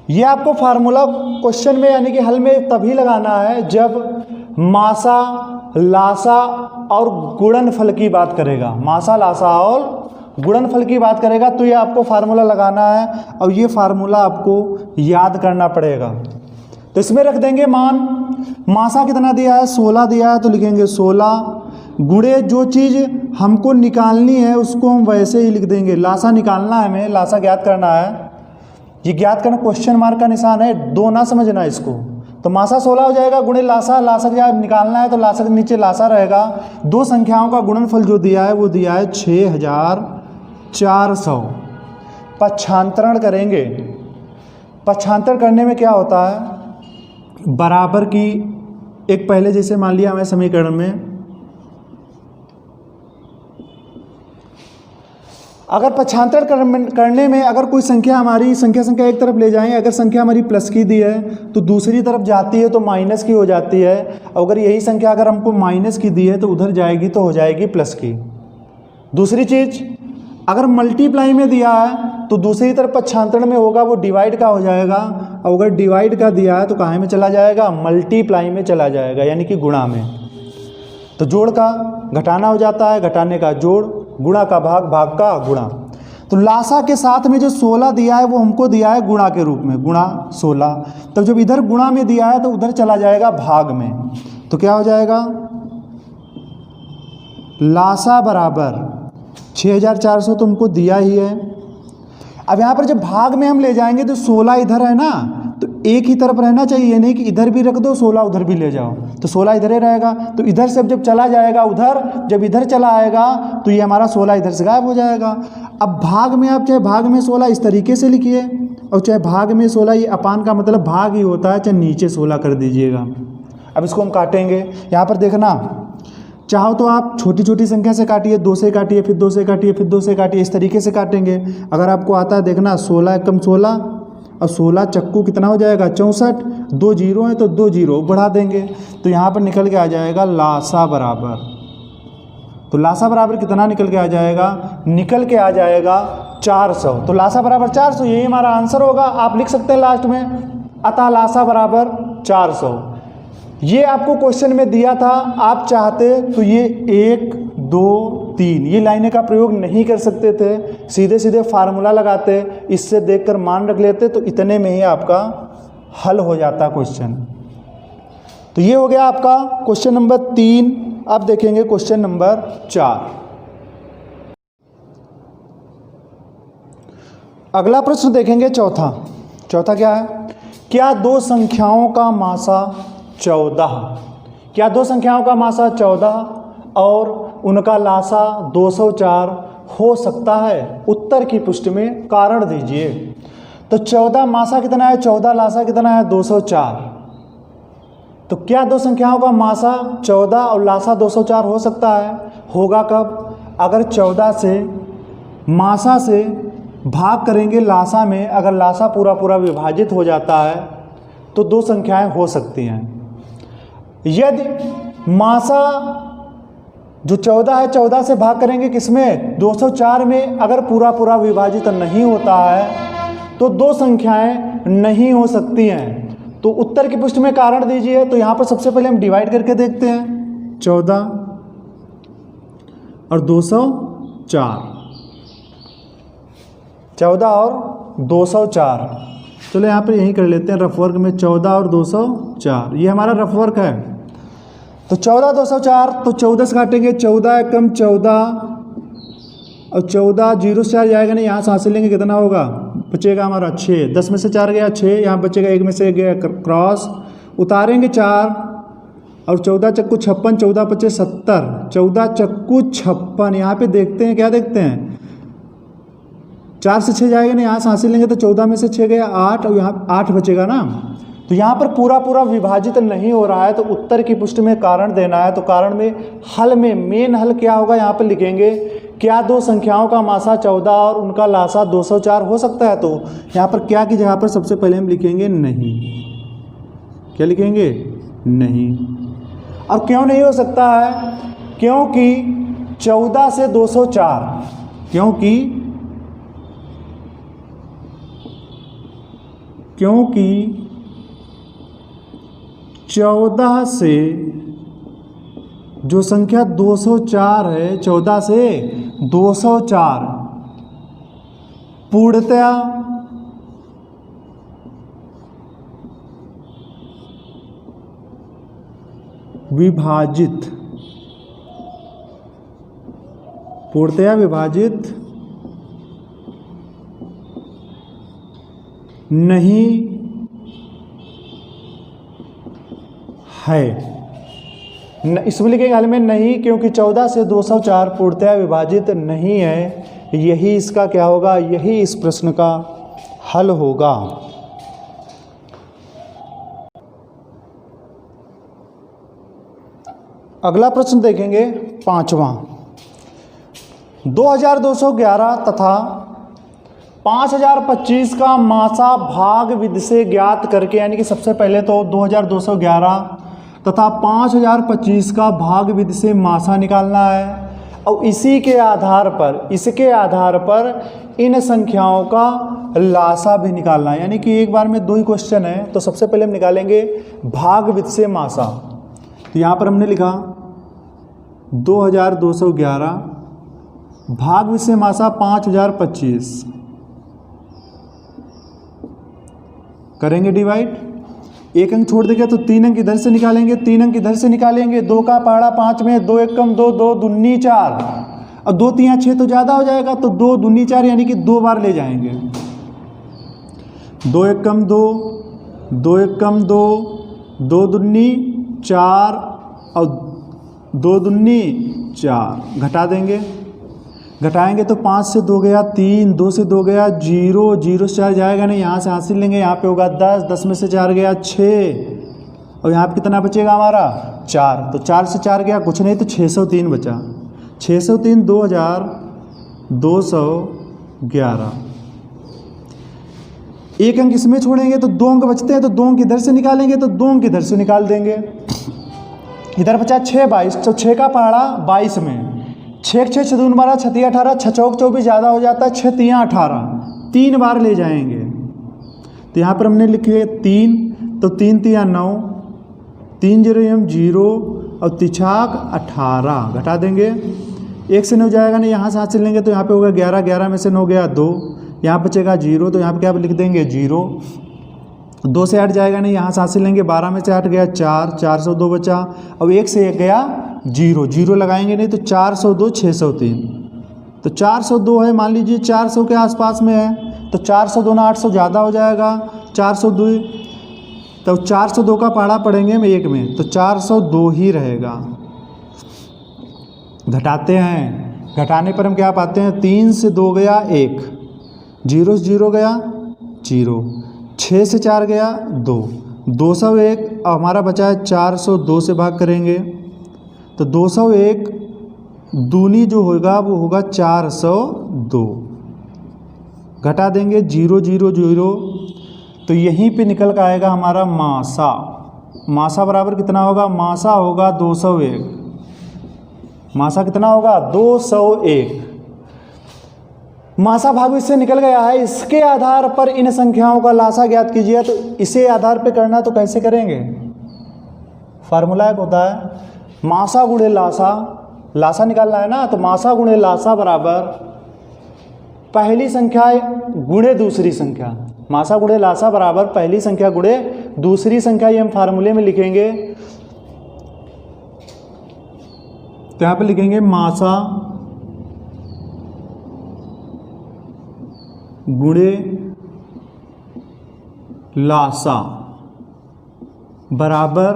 ये आपको फार्मूला क्वेश्चन में यानी कि हल में तभी लगाना है जब मासा, लासा और गुणनफल की बात करेगा। मासा, लासा और गुणनफल की बात करेगा तो ये आपको फार्मूला लगाना है और ये फार्मूला आपको याद करना पड़ेगा। तो इसमें रख देंगे मान। मासा कितना दिया है? 16 दिया है, तो लिखेंगे 16 गुणे जो चीज़ हमको निकालनी है उसको हम वैसे ही लिख देंगे। लासा निकालना है हमें, लासा ज्ञात करना है। ये ज्ञात करना क्वेश्चन मार्क का निशान है, दो ना समझना इसको। तो मासा 16 हो जाएगा गुणे लासा। लासा जब निकालना है तो लासा के नीचे लासा रहेगा। दो संख्याओं का गुणनफल जो दिया है वो दिया है 6400। पक्षांतरण करेंगे। पक्षांतरण करने में क्या होता है? बराबर की एक पहले जैसे मान लिया हमें समीकरण में, अगर पक्षांतरण करने में अगर कोई संख्या हमारी संख्या एक तरफ ले जाएं, अगर संख्या हमारी प्लस की दी है तो दूसरी तरफ जाती है तो माइनस की हो जाती है। अगर यही संख्या अगर हमको माइनस की दी है तो उधर जाएगी तो हो जाएगी प्लस की। दूसरी चीज़, अगर मल्टीप्लाई में दिया है तो दूसरी तरफ पक्षांतरण में होगा वो डिवाइड का हो जाएगा। और अगर डिवाइड का दिया है तो कहाँ में चला जाएगा? मल्टीप्लाई में चला जाएगा, यानी कि गुणा में। तो जोड़ का घटाना हो जाता है, घटाने का जोड़, गुणा का भाग, भाग का गुणा। तो लासा के साथ में जो 16 दिया है वो हमको दिया है गुणा के रूप में, गुणा 16। तब जब इधर गुणा में दिया है तो उधर चला जाएगा भाग में। तो क्या हो जाएगा? लासा बराबर 6400 तो हमको दिया ही है। अब यहाँ पर जब भाग में हम ले जाएंगे तो 16 इधर है ना, तो एक ही तरफ रहना चाहिए, नहीं कि इधर भी रख दो 16 उधर भी ले जाओ। तो 16 इधर ही रहेगा। तो इधर से जब चला जाएगा उधर, जब इधर चला आएगा तो ये हमारा 16 इधर से गायब हो जाएगा। अब भाग में आप चाहे भाग में 16 इस तरीके से लिखिए और चाहे भाग में 16, ये अपान का मतलब भाग ही होता है, चाहे नीचे 16 कर दीजिएगा। अब इसको हम काटेंगे। यहाँ पर देखना, चाहो तो आप छोटी छोटी संख्या से काटिए, 2 से काटिए, फिर 2 से काटिए, फिर 2 से काटिए, इस तरीके से काटेंगे। अगर आपको आता है देखना, 16 एकम 16 और 16 चक्कू कितना हो जाएगा? 64। 2 जीरो हैं तो 2 जीरो बढ़ा देंगे तो यहाँ पर निकल के आ जाएगा लासा बराबर। तो लासा बराबर कितना निकल के आ जाएगा? निकल के आ जाएगा 400। तो लासा बराबर 400, यही हमारा आंसर होगा। आप लिख सकते हैं लास्ट में, अतः लासा बराबर 400। ये आपको क्वेश्चन में दिया था, आप चाहते तो ये 1 2 3 ये लाइनें का प्रयोग नहीं कर सकते थे, सीधे सीधे फार्मूला लगाते, इससे देखकर मान रख लेते तो इतने में ही आपका हल हो जाता क्वेश्चन। तो ये हो गया आपका क्वेश्चन नंबर 3। अब देखेंगे क्वेश्चन नंबर 4। अगला प्रश्न देखेंगे चौथा। चौथा क्या है? क्या दो संख्याओं का मासा 14, क्या दो संख्याओं का मासा 14 और उनका लासा 204 हो सकता है? उत्तर की पुष्टि में कारण दीजिए। तो 14 मासा कितना है? 14 लासा कितना है? 204। तो क्या दो संख्याओं का मासा 14 और लासा 204 हो सकता है? होगा कब? अगर 14 से मासा से भाग करेंगे लासा में, अगर लासा पूरा पूरा विभाजित हो जाता है तो दो संख्याएं हो सकती हैं। यदि मासा जो 14 है, 14 से भाग करेंगे किसमें? 204 में, अगर पूरा पूरा विभाजित नहीं होता है तो दो संख्याएं नहीं हो सकती हैं। तो उत्तर की पुष्टि में कारण दीजिए। तो यहाँ पर सबसे पहले हम डिवाइड करके देखते हैं, 14 और 204, 14 और 204। चलो यहाँ पर यही कर लेते हैं रफ वर्क में, 14 और 204, ये हमारा रफ वर्क है। तो 14 204, तो 14 से काटेंगे, 14 एकम 14 और 14 0 से 4 जाएगा नहीं, यहाँ से हासिल लेंगे, कितना होगा, बचेगा हमारा 6, 10 में से 4 गया 6, यहाँ बचेगा 1 में से गया क्रॉस, उतारेंगे 4 और 14 चक्कू 56, 14 पचे 70, 14 चक्कू 56। यहाँ पे देखते हैं, क्या देखते हैं, 4 से 6 जाएगा नहीं, यहाँ से हासिल लेंगे तो 14 में से 6 गया 8 और यहाँ 8 बचेगा ना। तो यहाँ पर पूरा पूरा विभाजित नहीं हो रहा है, तो उत्तर की पुष्टि में कारण देना है। तो कारण में हल में मेन हल क्या होगा, यहाँ पर लिखेंगे, क्या दो संख्याओं का मासा 14 और उनका लासा 204 हो सकता है। तो यहाँ पर क्या की जगह पर सबसे पहले हम लिखेंगे नहीं। क्या लिखेंगे, नहीं। और क्यों नहीं हो सकता है, क्योंकि 14 से 204, क्योंकि 14 से जो संख्या 204 है, 14 से 204 पूर्णतया विभाजित, पूर्णतया विभाजित नहीं है। इसमें लिखेंगे हल में नहीं, क्योंकि 14 से 204 पूर्णतया विभाजित नहीं है। यही इसका क्या होगा, यही इस प्रश्न का हल होगा। अगला प्रश्न देखेंगे, 5वां। 2211 तथा 5025 का मासा भाग विधि से ज्ञात करके, यानी कि सबसे पहले तो 2211 तथा 5025 का भाग विधि से मासा निकालना है, और इसके आधार पर इन संख्याओं का लासा भी निकालना है। यानी कि एक बार में 2 ही क्वेश्चन है। तो सबसे पहले हम निकालेंगे भाग विधि से मासा। तो यहाँ पर हमने लिखा 2211 भाग विधि से मासा 5025, करेंगे डिवाइड, 1 अंक छोड़ देंगे तो 3 अंक इधर से निकालेंगे, 3 अंक इधर से निकालेंगे, 2 का पहाड़ा 5 में, 2 एकम 2, 2 दूनी 4 और 2 3 6 तो ज़्यादा हो जाएगा, तो 2 दूनी 4 यानी कि 2 बार ले जाएंगे। 2 एकम 2, 2 एकम 2, 2 दूनी 4 और 2 दूनी 4, घटा देंगे, घटाएंगे तो 5 से 2 गया 3, 2 से 2 गया 0, 0 से 4 जाएगा नहीं, यहाँ से हासिल लेंगे, यहाँ पे होगा 10, 10 में से 4 गया 6 और यहाँ पे कितना बचेगा हमारा 4। तो 4 से 4 गया कुछ नहीं, तो 603 बचा, 603 2211। 1 अंक इसमें छोड़ेंगे तो 2 अंक बचते हैं, तो 2 अंक इधर से निकालेंगे, तो 2 अंक इधर से निकाल देंगे। इधर बचा 6 22, तो 6 का पहाड़ा 22 में, 6 6 6 दून 12, 6 18, 6 चौक 24 ज़्यादा हो जाता है, 6 3 18, 3 बार ले जाएंगे। तो यहाँ पर हमने लिखे 3, तो 3 3 9, 3 0 0 और 3 18, घटा देंगे, 1 से 9 जाएगा नहीं, यहाँ से हासिल लेंगे तो यहाँ पे होगा 11, 11 में से 9 गया 2, यहाँ बचेगा 0, तो यहाँ पे क्या लिख देंगे 0। 2 से 8 जाएगा नहीं, यहाँ से हासिल लेंगे, 12 में से 8 गया 4, 402 बचा, अब 1 से 1 गया 0, 0 लगाएंगे नहीं, तो 402 603, तो 402 है, मान लीजिए 400 के आसपास में है, तो 402 ना 800 ज़्यादा हो जाएगा, 402, तो 402 का पहाड़ा पढ़ेंगे हम 1 में, तो 402 ही रहेगा। घटाते हैं, घटाने पर हम क्या पाते हैं, 3 से 2 गया 1, 0 से 0 गया 0, 6 से 4 गया 2, 201 हमारा बचा है, 402 से भाग करेंगे तो 201 दूनी जो होगा वो होगा 402, घटा देंगे 0 0 0, तो यहीं पे निकल कर आएगा हमारा मासा। मासा बराबर कितना होगा, मासा होगा 201, मासा कितना होगा 201। मासा भाग इससे निकल गया है, इसके आधार पर इन संख्याओं का लासा ज्ञात कीजिए। तो इसे आधार पे करना तो कैसे करेंगे? फार्मूला एक होता है मासा गुणे लासा, लासा निकालना है ना, तो मासा गुणे लासा बराबर पहली संख्या गुणे दूसरी संख्या। मासा गुणे लासा बराबर पहली संख्या गुणे दूसरी संख्या, ये हम फार्मूले में लिखेंगे। तो यहाँ पे लिखेंगे मासा गुणे लासा बराबर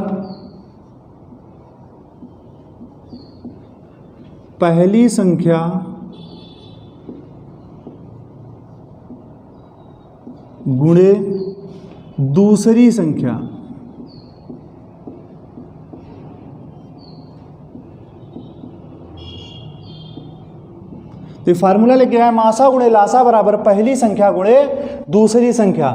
पहली संख्या गुणे दूसरी संख्या। तो फार्मूला लेके आए मासा गुणे लासा बराबर पहली संख्या गुणे दूसरी संख्या।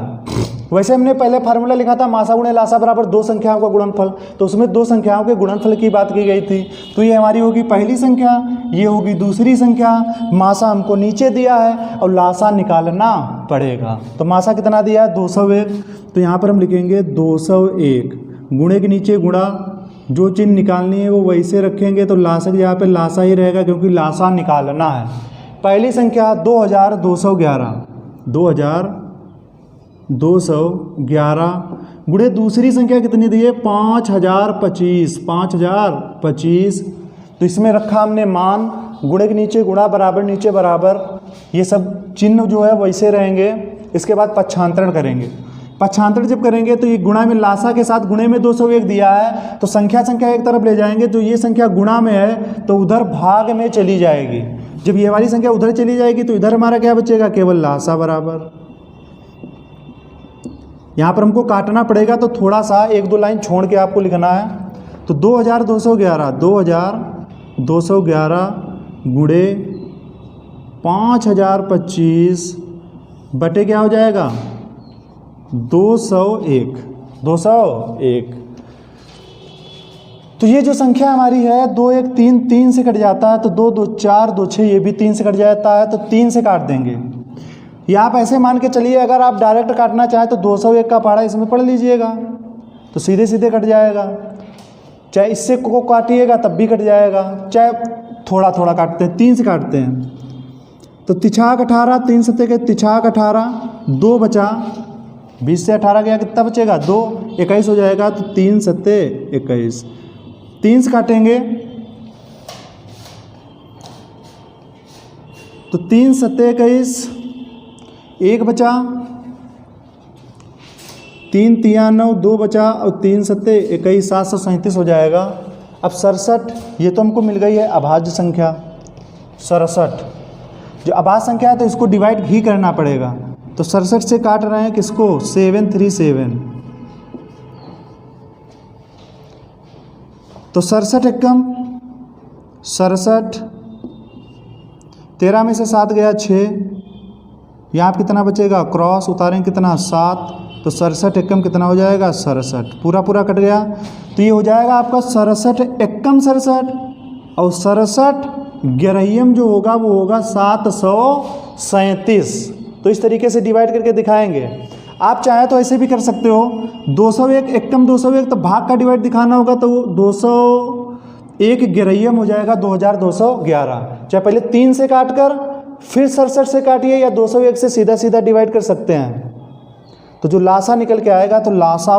वैसे हमने पहले फार्मूला लिखा था मासा गुणे लासा बराबर दो संख्याओं का गुणनफल, तो उसमें दो संख्याओं के गुणनफल की बात की गई थी। तो ये हमारी होगी पहली संख्या, ये होगी दूसरी संख्या। मासा हमको नीचे दिया है और लासा निकालना पड़ेगा। तो मासा कितना दिया है? 201। तो यहाँ पर हम लिखेंगे 201 गुणे के नीचे गुणा, जो चिन्ह निकालनी है वो वैसे रखेंगे। तो लासा यहाँ पे लासा ही रहेगा क्योंकि लासा निकालना है। पहली संख्या 2211, 2211 गुणे दूसरी संख्या कितनी दी है? 5025, 5025। तो इसमें रखा हमने मान, गुणे के नीचे गुणा, बराबर नीचे बराबर, ये सब चिन्ह जो है वैसे रहेंगे। इसके बाद पक्षांतरण करेंगे। पक्षांतरण जब करेंगे तो ये गुणा में लासा के साथ गुणे में 201 दिया है, तो संख्या एक तरफ ले जाएंगे। तो ये संख्या गुणा में है तो उधर भाग में चली जाएगी। जब ये वाली संख्या उधर चली जाएगी तो इधर हमारा क्या बचेगा? केवल लासा बराबर। यहाँ पर हमको काटना पड़ेगा तो थोड़ा सा एक दो लाइन छोड़ के आपको लिखना है। तो 2211 गुणे 5025 बटे क्या हो जाएगा? 201। तो ये जो संख्या हमारी है 2 1 3 3 से कट जाता है, तो 2 2 4 2 6 ये भी 3 से कट जाता है, तो 3 से काट देंगे। या आप ऐसे मान के चलिए, अगर आप डायरेक्ट काटना चाहें तो 201 का पहाड़ा इसमें पढ़ लीजिएगा तो सीधे सीधे कट जाएगा। चाहे इससे को काटिएगा तब भी कट जाएगा, चाहे थोड़ा थोड़ा काटते हैं, 3 से काटते हैं। तो तिछाक 18, 3 सत्ते के तिछाक 18, 2 बचा, 20 से 18 गया कितना बचेगा? 2, 21 हो जाएगा। तो 3 सत्ते 21, 3 से काटेंगे तो 3 सत्ते 21, 1 बचा, 3 तिया 9, 2 बचा और 3 सत्ते 21, 737 हो जाएगा। अब 67, ये तो हमको मिल गई है अभाज्य संख्या 67। जो अभाज्य संख्या है तो इसको डिवाइड ही करना पड़ेगा। तो 67 से काट रहे हैं किसको? 737। तो 67 एकम 67, 13 में से 7 गया 6, यहाँ कितना बचेगा? क्रॉस उतारें कितना? 7। तो 67 एकम कितना हो जाएगा? 67। पूरा पूरा कट गया तो ये हो जाएगा आपका 67 एकम 67, और 67 ग्यारहियम जो होगा वो होगा 737। तो इस तरीके से डिवाइड करके दिखाएंगे। आप चाहे तो ऐसे भी कर सकते हो, 201 एकम 201, तो भाग का डिवाइड दिखाना होगा तो 201 ग्यारहियम हो जाएगा 2211। चाहे पहले 3 से काट कर फिर 67 से काटिए, या 201 से सीधा सीधा डिवाइड कर सकते हैं। तो जो लासा निकल के आएगा तो लासा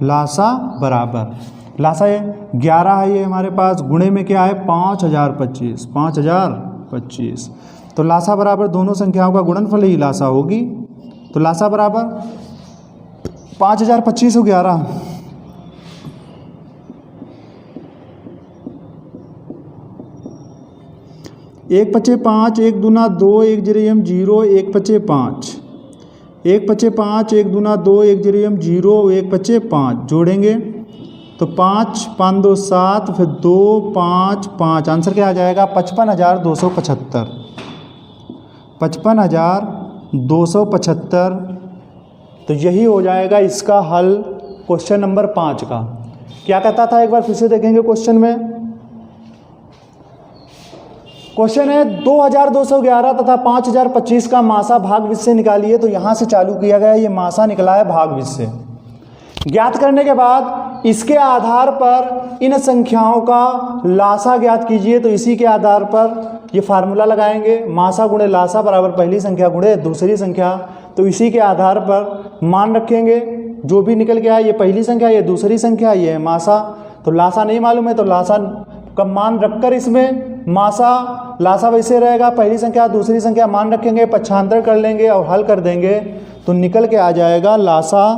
लासा है 11 है ये हमारे पास, गुणे में क्या है? 5025। तो लासा बराबर दोनों संख्याओं का गुणनफल ही लासा होगी। तो लासा बराबर 5025 और 11, एक पचे 5, 1 दूना 2, 1 जीरो 0, 1 पचे 5, 1 पचे 5, 1 दूना 2, 1 जीरो 0, 1 पचे 5 जोड़ेंगे तो 5 5 2 7, फिर 2 5 5, आंसर क्या आ जाएगा? 55,275। 55,275। तो यही हो जाएगा इसका हल क्वेश्चन नंबर 5 का। क्या कहता था एक बार फिर से देखेंगे क्वेश्चन में। क्वेश्चन है 2211 तथा 5025 का मासा भागविश से निकालिए। तो यहाँ से चालू किया गया, ये मासा निकला है भागविश से। ज्ञात करने के बाद इसके आधार पर इन संख्याओं का लासा ज्ञात कीजिए। तो इसी के आधार पर ये फार्मूला लगाएंगे, मासा गुणे लासा बराबर पहली संख्या गुणे दूसरी संख्या। तो इसी के आधार पर मान रखेंगे, जो भी निकल गया है, ये पहली संख्या, ये दूसरी संख्या, ये है मासा। तो लासा नहीं मालूम है तो लासा का मान रखकर इसमें मासा लासा वैसे रहेगा, पहली संख्या दूसरी संख्या मान रखेंगे, पक्षांतर कर लेंगे और हल कर देंगे तो निकल के आ जाएगा लासा।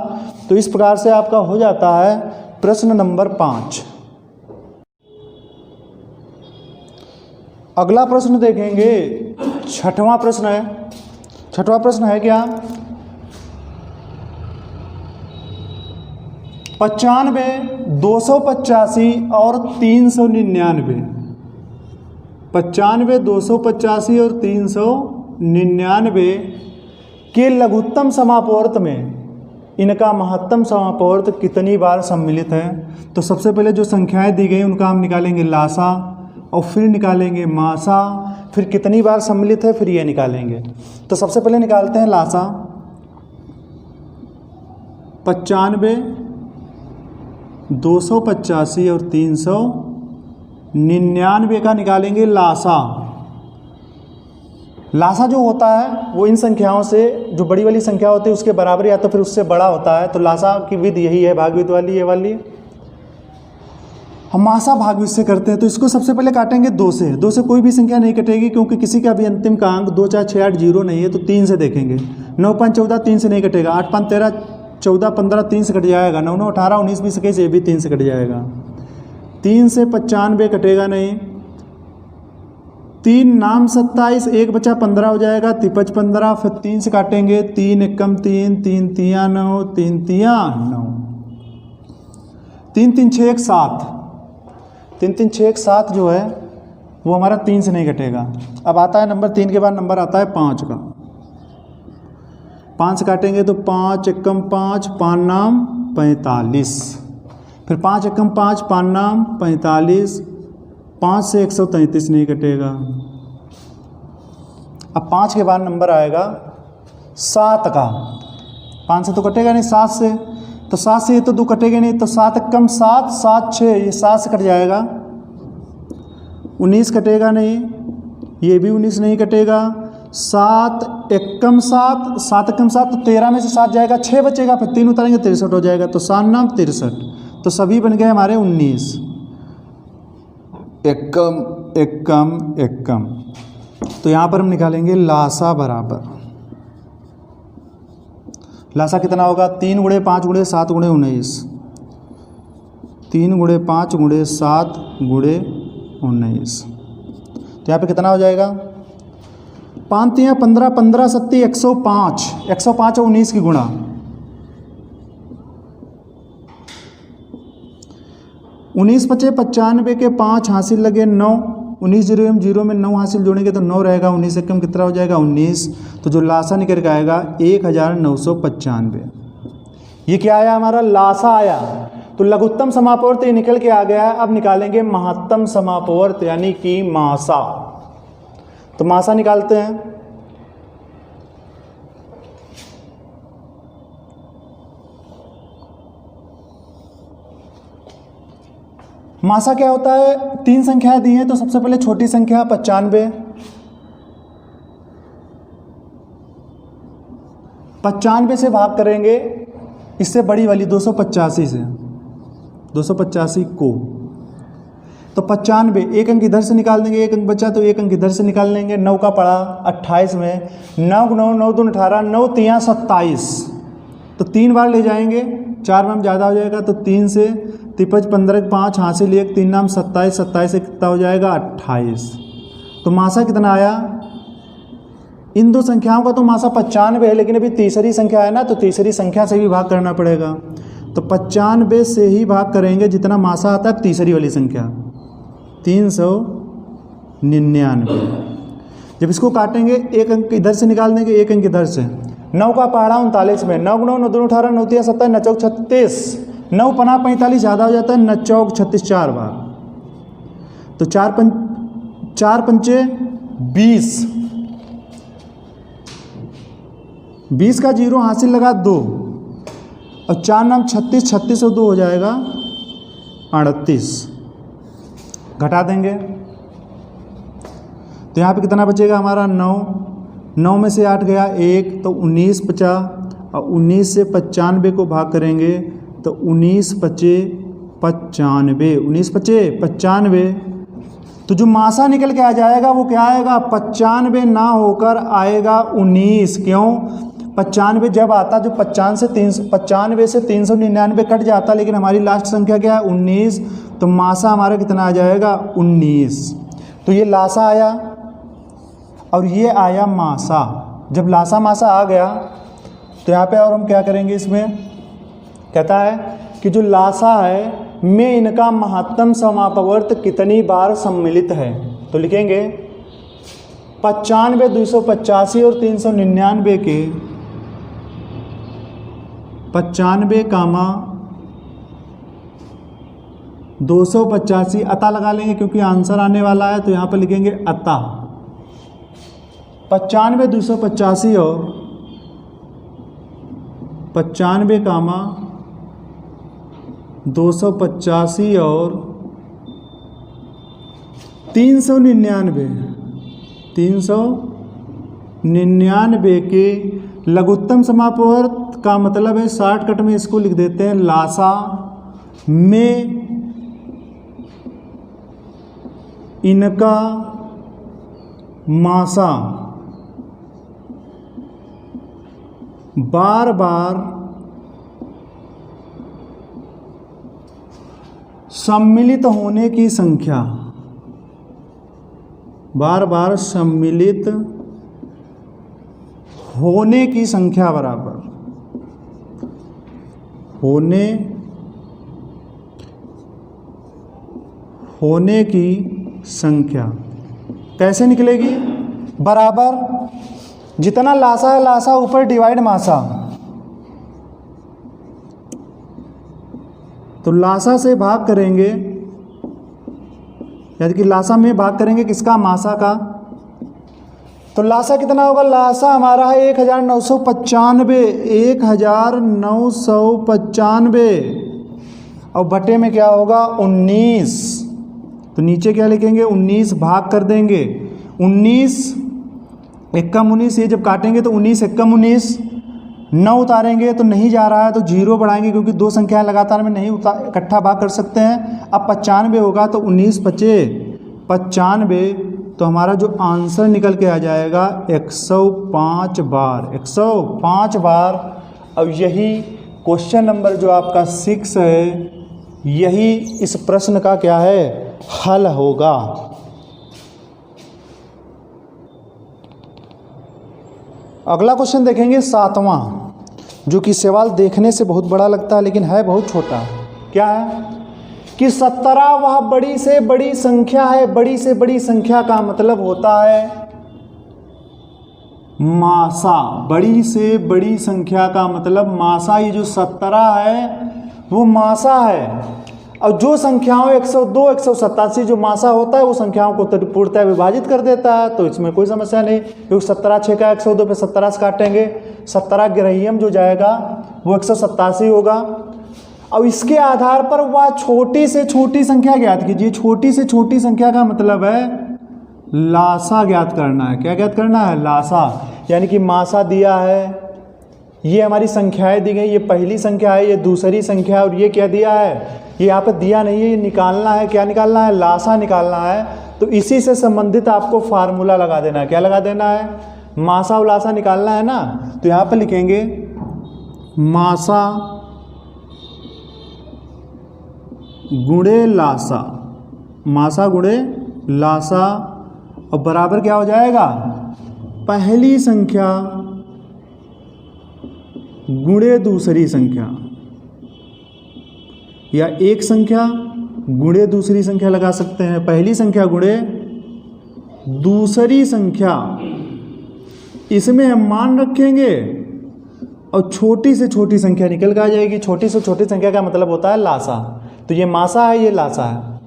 तो इस प्रकार से आपका हो जाता है प्रश्न नंबर 5। अगला प्रश्न देखेंगे, छठवां प्रश्न है। छठवां प्रश्न है क्या? 95, 285 और 399। 95, 285 और 399 के लघुत्तम समापवर्त में इनका महत्तम समापवर्त कितनी बार सम्मिलित है? तो सबसे पहले जो संख्याएं दी गई उनका हम निकालेंगे लासा और फिर निकालेंगे मासा, फिर कितनी बार सम्मिलित है फिर ये निकालेंगे। तो सबसे पहले निकालते हैं लासा। 95, 285 और 399 का निकालेंगे लासा। लासा जो होता है वो इन संख्याओं से, जो बड़ी वाली संख्या होती है उसके बराबर या तो फिर उससे बड़ा होता है। तो लासा की विधि यही है, भागविध वाली, ये वाली। हम मासा भागविध से करते हैं। तो इसको सबसे पहले काटेंगे 2 से। 2 से कोई भी संख्या नहीं कटेगी क्योंकि किसी का भी अंतिम का अंक 2, 4, 6, 8, 0 नहीं है। तो 3 से देखेंगे। 9, 5, 14 3 से नहीं कटेगा। 8, 5, 13, 14, 15 3 से कट जाएगा। 9, 9, 18, 19, 20, 21 ये भी 3 से कट जाएगा। 3 से 95 कटेगा नहीं। 3 नाम 27, 1 बचा 15 हो जाएगा। 3, 15, फिर 3 से काटेंगे। 3, 1, 3, 3, 3, 9, 3, 3, 9, 3, 3, 6, 1, 7। 3, 3, 6, 1, 7 जो है वो हमारा 3 से नहीं कटेगा। अब आता है नंबर 3 के बाद नंबर आता है 5 का। 5 से काटेंगे तो 5, 1, 5, 5 नाम 45, फिर 5, 1, 5, 5 नाम 45, 5 से 133 नहीं कटेगा। अब 5 के बाद नंबर आएगा 7 का। 5 से तो कटेगा नहीं, 7 से, तो 7 से ये तो 2 कटेगा नहीं। तो 7, 1, 7, 7, 6 ये 7 से कट जाएगा। 19 कटेगा नहीं, ये भी 19 नहीं कटेगा। 7, 1, 7, 7, 1, 7 तो 13 में से 7 जाएगा, 6 बचेगा, फिर 3 उतारेंगे 63 हो जाएगा। तो 7 नाम 63। तो सभी बन गए हमारे 19। एकम एकम एकम। तो यहाँ पर हम निकालेंगे लासा बराबर, लासा कितना होगा? 3 गुणे 5 गुणे 7 गुणे 19। 3 गुणे 5 गुणे 7 गुणे 19। तो यहाँ पे कितना हो जाएगा? 5, 3, 15, 15, 7, 105। 105 और 19 की गुणा। 19 बचे 95 के 5 हासिल लगे 9। 19 0 में 9 हासिल जोड़ेंगे तो 9 रहेगा। 19 से कम कितना हो जाएगा? 19। तो जो लासा निकल के आएगा 1995। ये क्या आया? हमारा लासा आया। तो लघुत्तम समापवर्त ये निकल के आ गया है। अब निकालेंगे महत्तम समापवर्त यानी कि मासा। तो मासा निकालते हैं। मासा क्या होता है? 3 संख्याएं दी हैं। तो सबसे पहले छोटी संख्या 95। 95 से भाग करेंगे इससे बड़ी वाली 285 से, 285 को। तो 95, एक अंक इधर से निकाल देंगे, एक अंक बचा तो एक अंक इधर से निकाल लेंगे। 9 का पड़ा 28 में, 9, 9, 9, 2, 18, 9, 3, 27। तो 3 बार ले जाएंगे, 4 में ज़्यादा हो जाएगा। तो 3 से 53, 15, 5 हासिल 1, 3 नाम 27, 27 से कितना हो जाएगा? 28। तो मासा कितना आया? इन 2 संख्याओं का तो मासा 95 है, लेकिन अभी तीसरी संख्या है ना, तो तीसरी संख्या से भी भाग करना पड़ेगा। तो 95 से ही भाग करेंगे जितना मासा आता है तीसरी वाली संख्या, 399। जब इसको काटेंगे एक अंक इधर से निकाल देंगे, एक अंक इधर से। 9 का पहाड़ा 39 में, 9, 9, 9, 2, 18, 9, 3, 27, 9, 4, 36, 9 पना 45 ज़्यादा हो जाता है, 9 चौक 36 4 बार। तो 4 पंचे 20 का 0 हासिल लगा 2 और 4 नाम 36, 36 और 2 हो जाएगा 38। घटा देंगे तो यहाँ पे कितना बचेगा हमारा 9, 9 में से 8 गया 1 तो 19 बचा और 19 से 95 को भाग करेंगे तो 19 बचे 95, 19 बचे 95। तो जो मासा निकल के आ जाएगा वो क्या आएगा, 95 ना होकर आएगा 19। क्यों, 95 जब आता जो 95 से 399 कट जाता, लेकिन हमारी लास्ट संख्या क्या है 19, तो मासा हमारा कितना आ जाएगा 19। तो ये लासा आया और ये आया मासा। जब लासा मासा आ गया तो यहाँ पे और हम क्या करेंगे, इसमें कहता है कि जो लासा है में इनका महत्तम समापवर्त कितनी बार सम्मिलित है। तो लिखेंगे 95, 285 और 399 के 95, 285 अता लगा लेंगे क्योंकि आंसर आने वाला है, तो यहाँ पर लिखेंगे अता। 95, 285 और 95, 285 और 399 के लघुत्तम समापवर्त का मतलब है, शॉर्टकट में इसको लिख देते हैं लासा में इनका मासा बार बार सम्मिलित होने की संख्या, बार बार सम्मिलित होने की संख्या बराबर होने की संख्या कैसे निकलेगी, बराबर जितना लासा है लासा ऊपर डिवाइड मासा। तो लासा से भाग करेंगे, यानी कि लासा में भाग करेंगे किसका, मासा का। तो लासा कितना होगा, लासा हमारा है 1995, 1995 और बटे में क्या होगा 19। तो नीचे क्या लिखेंगे 19 भाग कर देंगे, 19 एकम 19, ये जब काटेंगे तो 19 एकम 19, 9 उतारेंगे तो नहीं जा रहा है तो 0 बढ़ाएंगे क्योंकि दो संख्याएं लगातार में नहीं इकट्ठा भाग कर सकते हैं। अब 95 होगा तो 19 बचे 95, तो हमारा जो आंसर निकल के आ जाएगा 105 बार, 105 बार। अब यही क्वेश्चन नंबर जो आपका 6 है, यही इस प्रश्न का क्या है, हल होगा। अगला क्वेश्चन देखेंगे 7वां, जो कि सवाल देखने से बहुत बड़ा लगता है लेकिन है बहुत छोटा। क्या है कि 17 वह बड़ी से बड़ी संख्या है। बड़ी से बड़ी संख्या का मतलब होता है मासा। बड़ी से बड़ी संख्या का मतलब मासा। ये जो 17 है वो मासा है। और जो संख्याओं 102, 187 जो मासा होता है वो संख्याओं को पूर्णतः विभाजित कर देता है, तो इसमें कोई समस्या नहीं, क्योंकि 17 6 का 102 पे 17 से काटेंगे, 17 ग्रहियम जो जाएगा वो 187 होगा। अब इसके आधार पर वह छोटी से छोटी संख्या ज्ञात कीजिए। छोटी से छोटी संख्या का मतलब है लासा ज्ञात करना है। क्या ज्ञात करना है, लासा। यानी कि मासा दिया है, ये हमारी संख्याएं दी गई, ये पहली संख्या है, ये दूसरी संख्या, और ये क्या दिया है, ये यहाँ पे दिया नहीं है, ये निकालना है। क्या निकालना है, लासा निकालना है। तो इसी से संबंधित आपको फार्मूला लगा देना है। क्या लगा देना है, मासा और लासा निकालना है ना। तो यहाँ पे लिखेंगे मासा गुणे लासा, मासा गुणे लासा, और बराबर क्या हो जाएगा, पहली संख्या गुणे दूसरी संख्या, या एक संख्या गुणे दूसरी संख्या लगा सकते हैं। पहली संख्या गुणे दूसरी संख्या, इसमें हम मान रखेंगे और छोटी से छोटी संख्या निकल के आ जाएगी। छोटी से छोटी संख्या का मतलब होता है लासा। तो ये मासा है, ये लासा है।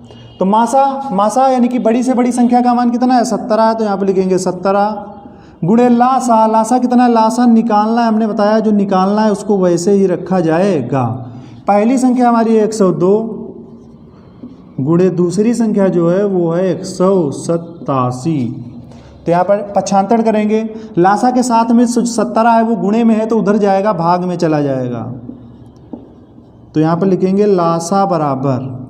तो मासा यानी कि बड़ी से बड़ी संख्या का मान कितना है 17 है, तो यहाँ पे लिखेंगे 17 गुणे लासा कितना है, लासा निकालना है, हमने बताया जो निकालना है उसको वैसे ही रखा जाएगा। पहली संख्या हमारी 102 गुणे दूसरी संख्या जो है वो है 187। तो यहाँ पर पक्षांतर करेंगे, लासा के साथ में 17 है वो गुणे में है तो उधर जाएगा, भाग में चला जाएगा। तो यहाँ पर लिखेंगे लासा बराबर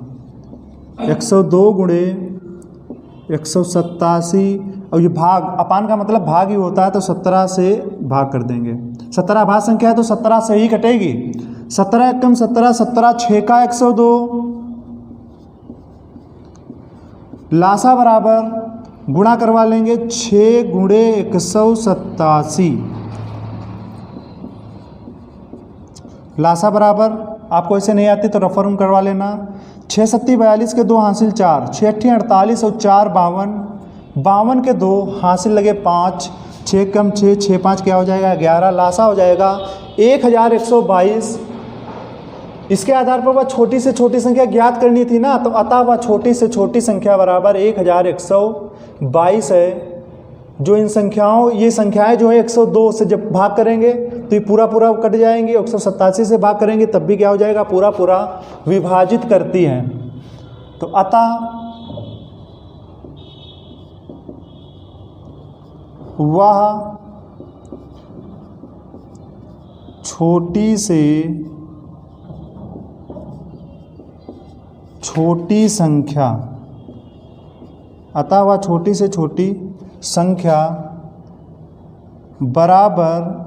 102 गुणे 187, और ये भाग अपान का मतलब भाग ही होता है, तो 17 से भाग कर देंगे। 17 भाग संख्या है तो 17 से ही कटेगी। 17 एकम 17, 17 6 का 102, लासा बराबर गुणा करवा लेंगे 6 गुणे 187, लासा बराबर आपको ऐसे नहीं आती तो रफर करवा लेना। 6 सत्ती 42 के 2 हासिल 4, 6 अट्ठी 48 और 4 52, 52 के 2 हासिल लगे 5, 6 कम 6, 6 5 क्या हो जाएगा 11, लासा हो जाएगा 1122। इसके आधार पर वह छोटी से छोटी संख्या ज्ञात करनी थी ना, तो अतः वह छोटी से छोटी संख्या बराबर 1122 है। जो इन संख्याओं ये संख्याएं जो है 102 से जब भाग करेंगे तो ये पूरा पूरा कट जाएंगी, 187 से भाग करेंगे तब भी क्या हो जाएगा पूरा पूरा विभाजित करती हैं। तो अतः वह छोटी से छोटी संख्या, अतः वह छोटी से छोटी संख्या बराबर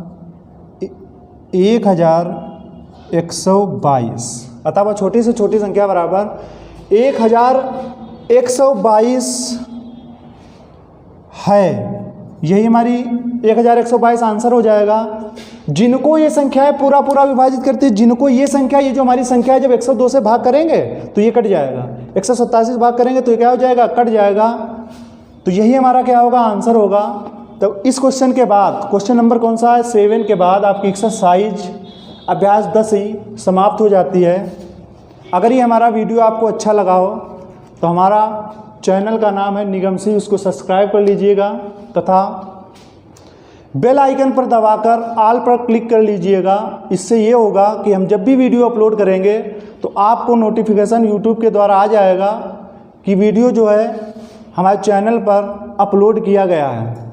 1122, अतः वह छोटी से छोटी संख्या बराबर 1122 है। यही हमारी 1122 आंसर हो जाएगा। जिनको ये संख्याएं पूरा पूरा विभाजित करती है, जिनको ये संख्या, ये जो हमारी संख्या है जब 102 से भाग करेंगे तो ये कट जाएगा, 187 से भाग करेंगे तो ये क्या हो जाएगा कट जाएगा। तो यही हमारा क्या होगा आंसर होगा। तो इस क्वेश्चन के बाद क्वेश्चन नंबर कौन सा है 7 के बाद आपकी एक्सरसाइज अभ्यास 10 ही समाप्त हो जाती है। अगर ये हमारा वीडियो आपको अच्छा लगा हो तो हमारा चैनल का नाम है निगम सिंह, उसको सब्सक्राइब कर लीजिएगा तथा बेल आइकन पर दबाकर ऑल पर क्लिक कर लीजिएगा। इससे ये होगा कि हम जब भी वीडियो अपलोड करेंगे तो आपको नोटिफिकेशन यूट्यूब के द्वारा आ जाएगा कि वीडियो जो है हमारे चैनल पर अपलोड किया गया है।